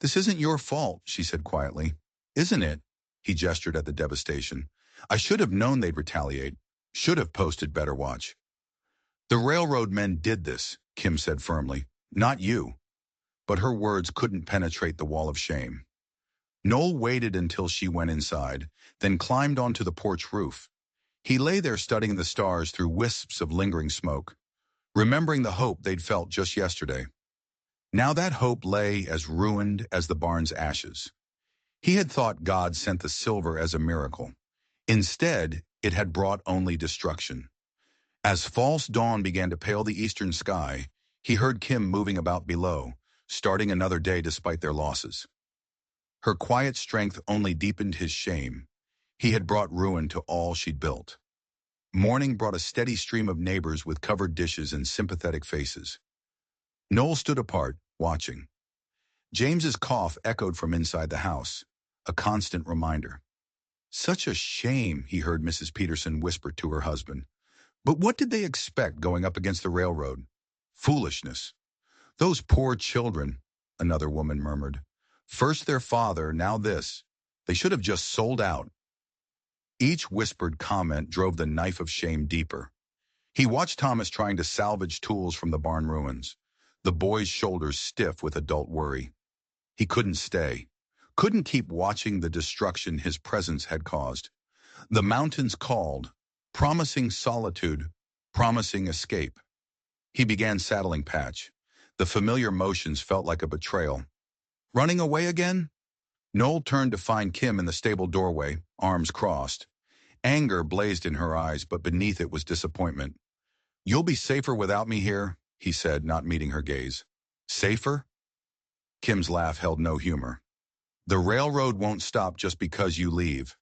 "This isn't your fault," she said quietly. "Isn't it?" He gestured at the devastation. "I should have known they'd retaliate. Should have posted better watch." "The railroad men did this," Kim said firmly. "Not you." But her words couldn't penetrate the wall of shame. Noel waited until she went inside, then climbed onto the porch roof. He lay there studying the stars through wisps of lingering smoke, remembering the hope they'd felt just yesterday. Now that hope lay as ruined as the barn's ashes. He had thought God sent the silver as a miracle. Instead, it had brought only destruction. As false dawn began to pale the eastern sky, he heard Kim moving about below, starting another day despite their losses. Her quiet strength only deepened his shame. He had brought ruin to all she'd built. Morning brought a steady stream of neighbors with covered dishes and sympathetic faces. Noel stood apart, watching. James's cough echoed from inside the house, a constant reminder. "Such a shame," he heard Mrs. Peterson whisper to her husband. "But what did they expect going up against the railroad? Foolishness." "Those poor children," another woman murmured. "First their father, now this. They should have just sold out." Each whispered comment drove the knife of shame deeper. He watched Thomas trying to salvage tools from the barn ruins, the boy's shoulders stiff with adult worry. He couldn't stay, couldn't keep watching the destruction his presence had caused. The mountains called, promising solitude, promising escape. He began saddling Patch. The familiar motions felt like a betrayal. Running away again? Noel turned to find Kim in the stable doorway, arms crossed. Anger blazed in her eyes, but beneath it was disappointment. "You'll be safer without me here," he said, not meeting her gaze. "Safer?" Kim's laugh held no humor. "The railroad won't stop just because you leave.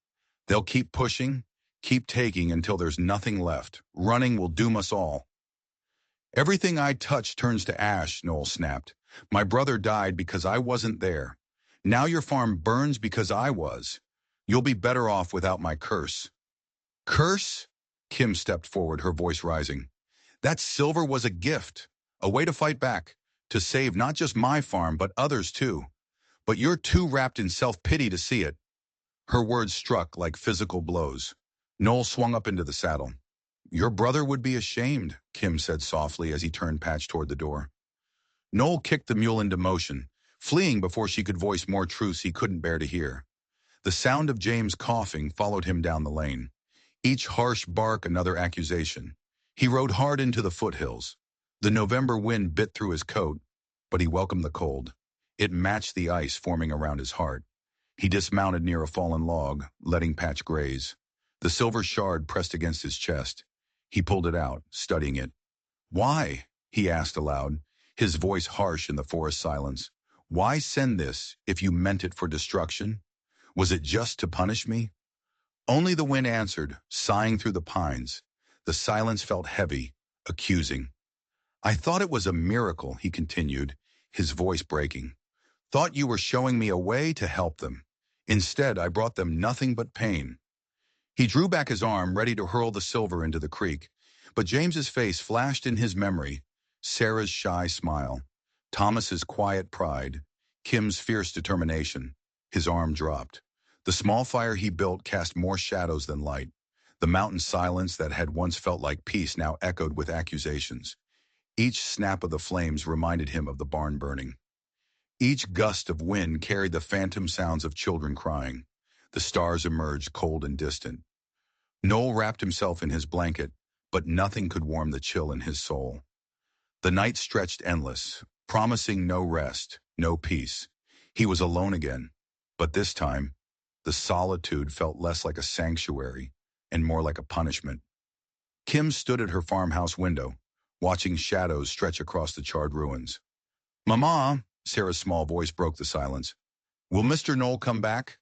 They'll keep pushing, keep taking until there's nothing left. Running will doom us all." "Everything I touch turns to ash," Noel snapped. "My brother died because I wasn't there. Now your farm burns because I was. You'll be better off without my curse." "Curse?" Kim stepped forward, her voice rising. "That silver was a gift, a way to fight back, to save not just my farm, but others too. But you're too wrapped in self-pity to see it." Her words struck like physical blows. Noel swung up into the saddle. "Your brother would be ashamed," Kim said softly as he turned Patch toward the door. Noel kicked the mule into motion, fleeing before she could voice more truths he couldn't bear to hear. The sound of James coughing followed him down the lane. Each harsh bark another accusation. He rode hard into the foothills. The November wind bit through his coat, but he welcomed the cold. It matched the ice forming around his heart. He dismounted near a fallen log, letting Patch graze. The silver shard pressed against his chest. He pulled it out, studying it. "Why?" he asked aloud, his voice harsh in the forest silence. "Why send this if you meant it for destruction? Was it just to punish me?" Only the wind answered, sighing through the pines. The silence felt heavy, accusing. "I thought it was a miracle," he continued, his voice breaking. "Thought you were showing me a way to help them. Instead, I brought them nothing but pain." He drew back his arm, ready to hurl the silver into the creek. But James's face flashed in his memory. Sarah's shy smile, Thomas's quiet pride, Kim's fierce determination. His arm dropped. The small fire he built cast more shadows than light. The mountain silence that had once felt like peace now echoed with accusations. Each snap of the flames reminded him of the barn burning. Each gust of wind carried the phantom sounds of children crying. The stars emerged cold and distant. Noel wrapped himself in his blanket, but nothing could warm the chill in his soul. The night stretched endless, promising no rest, no peace. He was alone again, but this time, the solitude felt less like a sanctuary and more like a punishment. Kim stood at her farmhouse window, watching shadows stretch across the charred ruins. "Mama," Sarah's small voice broke the silence. "Will Mr. Knoll come back?"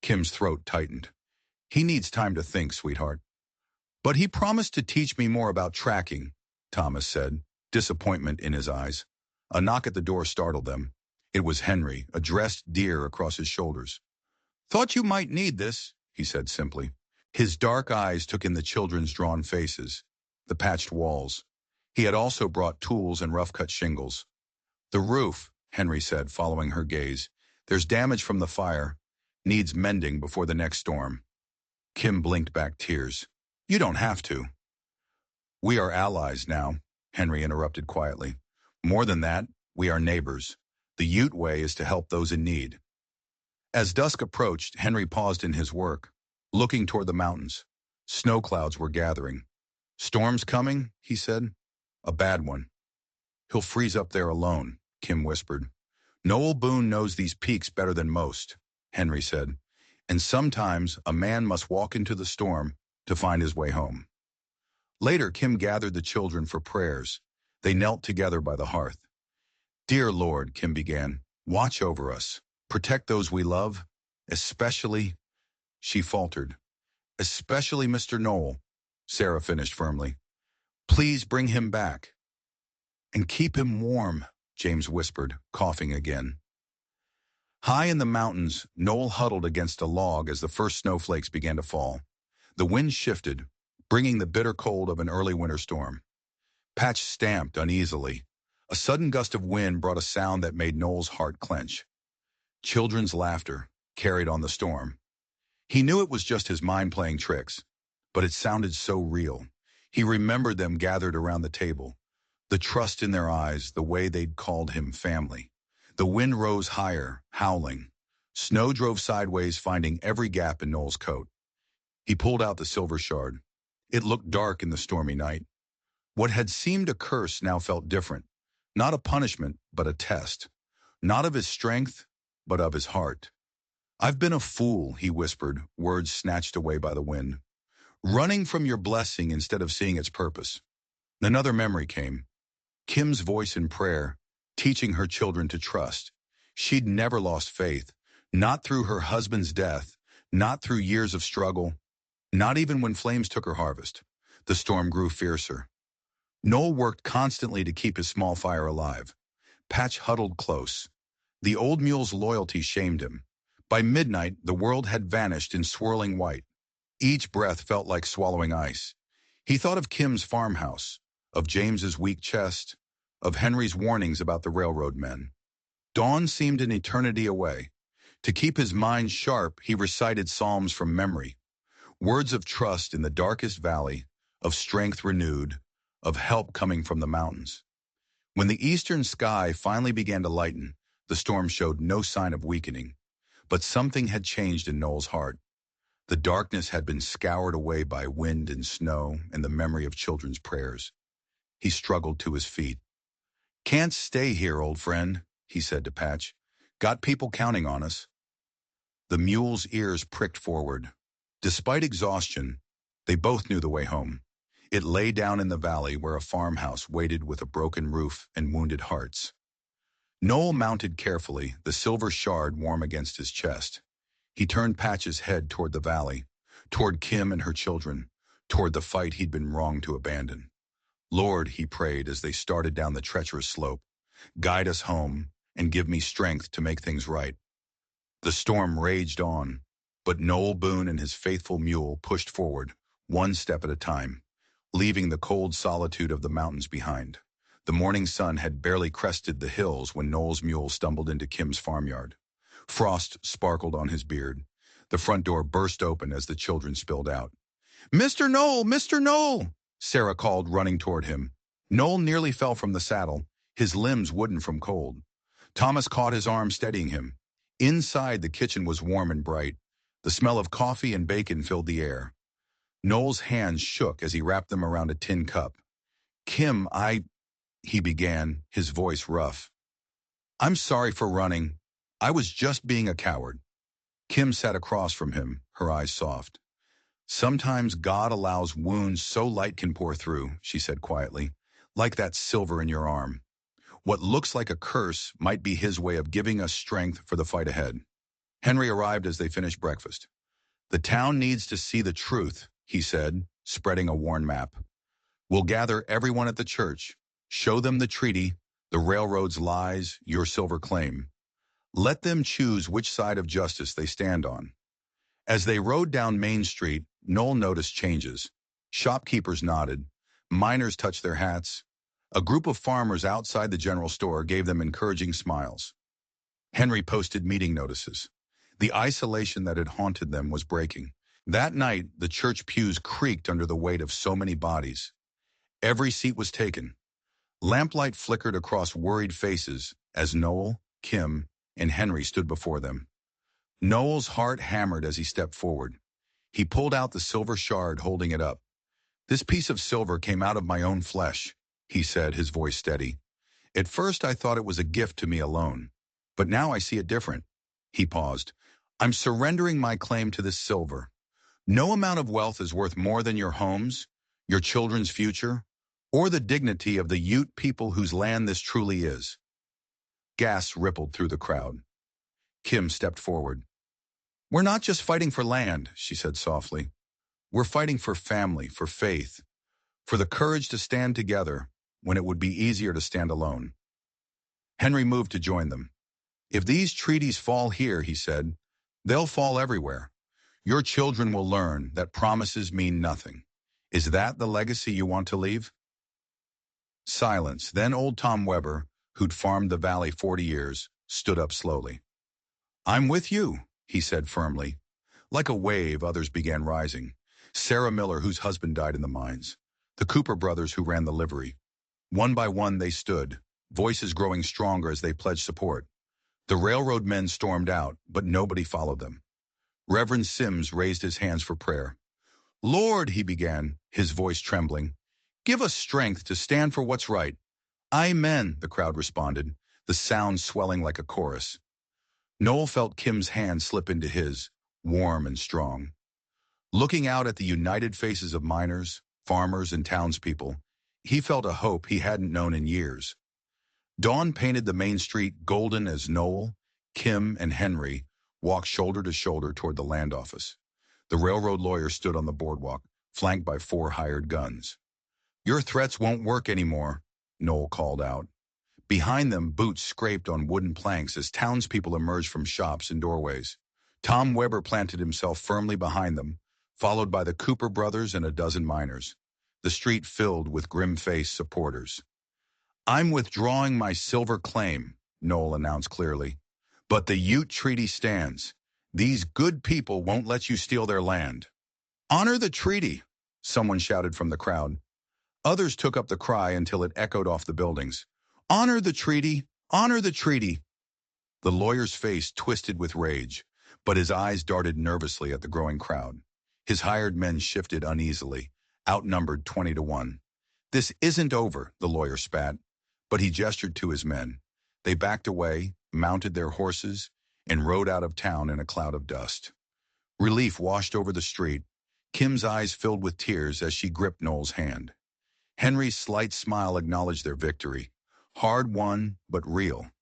Kim's throat tightened. "He needs time to think, sweetheart." "But he promised to teach me more about tracking," Thomas said, disappointment in his eyes. A knock at the door startled them. It was Henry, a dressed deer across his shoulders. "Thought you might need this," he said simply. His dark eyes took in the children's drawn faces, the patched walls. He had also brought tools and rough-cut shingles. "The roof," Henry said, following her gaze. "There's damage from the fire. Needs mending before the next storm." Kim blinked back tears. "You don't have to." "We are allies now," Henry interrupted quietly. "More than that, we are neighbors. The Ute way is to help those in need." As dusk approached, Henry paused in his work, looking toward the mountains. Snow clouds were gathering. "Storm's coming," he said. "A bad one." "He'll freeze up there alone," Kim whispered. "Noel Boone knows these peaks better than most," Henry said. "And sometimes a man must walk into the storm to find his way home." Later, Kim gathered the children for prayers. They knelt together by the hearth. "Dear Lord," Kim began, "watch over us. Protect those we love, especially," she faltered, "especially Mr. Knoll," Sarah finished firmly. "Please bring him back." "And keep him warm," James whispered, coughing again. High in the mountains, Noel huddled against a log as the first snowflakes began to fall. The wind shifted, bringing the bitter cold of an early winter storm. Patch stamped uneasily. A sudden gust of wind brought a sound that made Noel's heart clench. Children's laughter, carried on the storm. He knew it was just his mind playing tricks, but it sounded so real. He remembered them gathered around the table, the trust in their eyes, the way they'd called him family. The wind rose higher, howling. Snow drove sideways, finding every gap in Noel's coat. He pulled out the silver shard. It looked dark in the stormy night. What had seemed a curse now felt different. Not a punishment, but a test. Not of his strength, but of his heart. "I've been a fool," he whispered, words snatched away by the wind. "Running from your blessing instead of seeing its purpose." Another memory came. Kim's voice in prayer, teaching her children to trust. She'd never lost faith, not through her husband's death, not through years of struggle, not even when flames took her harvest. The storm grew fiercer. Noel worked constantly to keep his small fire alive. Patch huddled close. The old mule's loyalty shamed him. By midnight, the world had vanished in swirling white. Each breath felt like swallowing ice. He thought of Kim's farmhouse, of James's weak chest, of Henry's warnings about the railroad men. Dawn seemed an eternity away. To keep his mind sharp, he recited psalms from memory. Words of trust in the darkest valley, of strength renewed, of help coming from the mountains. When the eastern sky finally began to lighten, the storm showed no sign of weakening. But something had changed in Noel's heart. The darkness had been scoured away by wind and snow and the memory of children's prayers. He struggled to his feet. "Can't stay here, old friend," he said to Patch. "Got people counting on us." The mule's ears pricked forward. Despite exhaustion, they both knew the way home. It lay down in the valley where a farmhouse waited with a broken roof and wounded hearts. Noel mounted carefully, the silver shard warm against his chest. He turned Patch's head toward the valley, toward Kim and her children, toward the fight he'd been wrong to abandon. "Lord," he prayed as they started down the treacherous slope, "guide us home and give me strength to make things right." The storm raged on, but Noel Boone and his faithful mule pushed forward, one step at a time, leaving the cold solitude of the mountains behind. The morning sun had barely crested the hills when Noel's mule stumbled into Kim's farmyard. Frost sparkled on his beard. The front door burst open as the children spilled out. "Mr. Knoll! Mr. Knoll!" Sarah called, running toward him. Knoll nearly fell from the saddle, his limbs wooden from cold. Thomas caught his arm, steadying him. Inside, the kitchen was warm and bright. The smell of coffee and bacon filled the air. Knoll's hands shook as he wrapped them around a tin cup. "Kim, he began, his voice rough. "I'm sorry for running. I was just being a coward." Kim sat across from him, her eyes soft. "Sometimes God allows wounds so light can pour through," she said quietly, "like that silver in your arm. What looks like a curse might be his way of giving us strength for the fight ahead." Henry arrived as they finished breakfast. "The town needs to see the truth," he said, spreading a worn map. "We'll gather everyone at the church, show them the treaty, the railroad's lies, your silver claim. Let them choose which side of justice they stand on." As they rode down Main Street, Knoll noticed changes. Shopkeepers nodded. Miners touched their hats. A group of farmers outside the general store gave them encouraging smiles. Henry posted meeting notices. The isolation that had haunted them was breaking. That night, the church pews creaked under the weight of so many bodies. Every seat was taken. Lamplight flickered across worried faces as Knoll, Kim, and Henry stood before them. Knoll's heart hammered as he stepped forward. He pulled out the silver shard, holding it up. "This piece of silver came out of my own flesh," he said, his voice steady. "At first I thought it was a gift to me alone, but now I see it different." He paused. "I'm surrendering my claim to this silver. No amount of wealth is worth more than your homes, your children's future, or the dignity of the Ute people whose land this truly is." Gasps rippled through the crowd. Kim stepped forward. "We're not just fighting for land," she said softly. "We're fighting for family, for faith, for the courage to stand together when it would be easier to stand alone." Henry moved to join them. "If these treaties fall here," he said, "they'll fall everywhere. Your children will learn that promises mean nothing. Is that the legacy you want to leave?" Silence. Then old Tom Weber, who'd farmed the valley 40 years, stood up slowly. "I'm with you," he said firmly. Like a wave, others began rising. Sarah Miller, whose husband died in the mines. The Cooper brothers who ran the livery. One by one they stood, voices growing stronger as they pledged support. The railroad men stormed out, but nobody followed them. Reverend Sims raised his hands for prayer. "Lord," he began, his voice trembling, "give us strength to stand for what's right." "Amen," the crowd responded, the sound swelling like a chorus. Knoll felt Kim's hand slip into his, warm and strong. Looking out at the united faces of miners, farmers, and townspeople, he felt a hope he hadn't known in years. Dawn painted the main street golden as Knoll, Kim, and Henry walked shoulder to shoulder toward the land office. The railroad lawyer stood on the boardwalk, flanked by 4 hired guns. "Your threats won't work anymore," Knoll called out. Behind them, boots scraped on wooden planks as townspeople emerged from shops and doorways. Tom Weber planted himself firmly behind them, followed by the Cooper brothers and a dozen miners. The street filled with grim-faced supporters. "I'm withdrawing my silver claim," Knoll announced clearly. "But the Ute Treaty stands. These good people won't let you steal their land." "Honor the treaty," someone shouted from the crowd. Others took up the cry until it echoed off the buildings. "Honor the treaty! Honor the treaty!" The lawyer's face twisted with rage, but his eyes darted nervously at the growing crowd. His hired men shifted uneasily, outnumbered 20 to 1. "This isn't over," the lawyer spat, but he gestured to his men. They backed away, mounted their horses, and rode out of town in a cloud of dust. Relief washed over the street. Kim's eyes filled with tears as she gripped Knoll's hand. Henry's slight smile acknowledged their victory. Hard won, but real.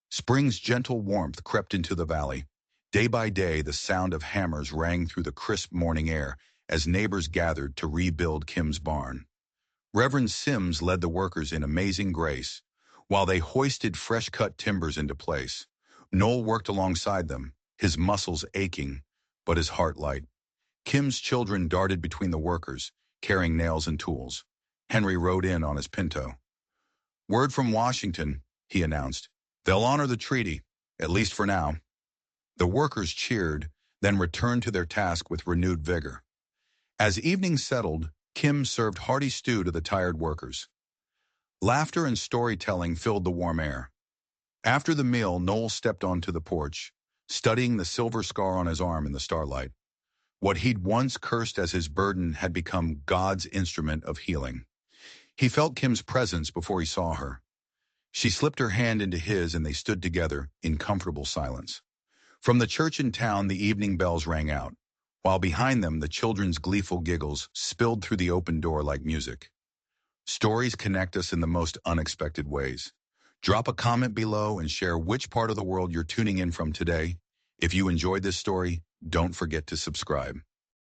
Spring's gentle warmth crept into the valley. Day by day, the sound of hammers rang through the crisp morning air as neighbors gathered to rebuild Kim's barn. Reverend Sims led the workers in amazing grace, while they hoisted fresh-cut timbers into place. Knoll worked alongside them, his muscles aching, but his heart light. Kim's children darted between the workers, carrying nails and tools. Henry rode in on his pinto. "Word from Washington," he announced. "They'll honor the treaty, at least for now." The workers cheered, then returned to their task with renewed vigor. As evening settled, Kim served hearty stew to the tired workers. Laughter and storytelling filled the warm air. After the meal, Noel stepped onto the porch, studying the silver scar on his arm in the starlight. What he'd once cursed as his burden had become God's instrument of healing. He felt Kim's presence before he saw her. She slipped her hand into his and they stood together in comfortable silence. From the church in town, the evening bells rang out, while behind them the children's gleeful giggles spilled through the open door like music. Stories connect us in the most unexpected ways. Drop a comment below and share which part of the world you're tuning in from today. If you enjoyed this story, don't forget to subscribe.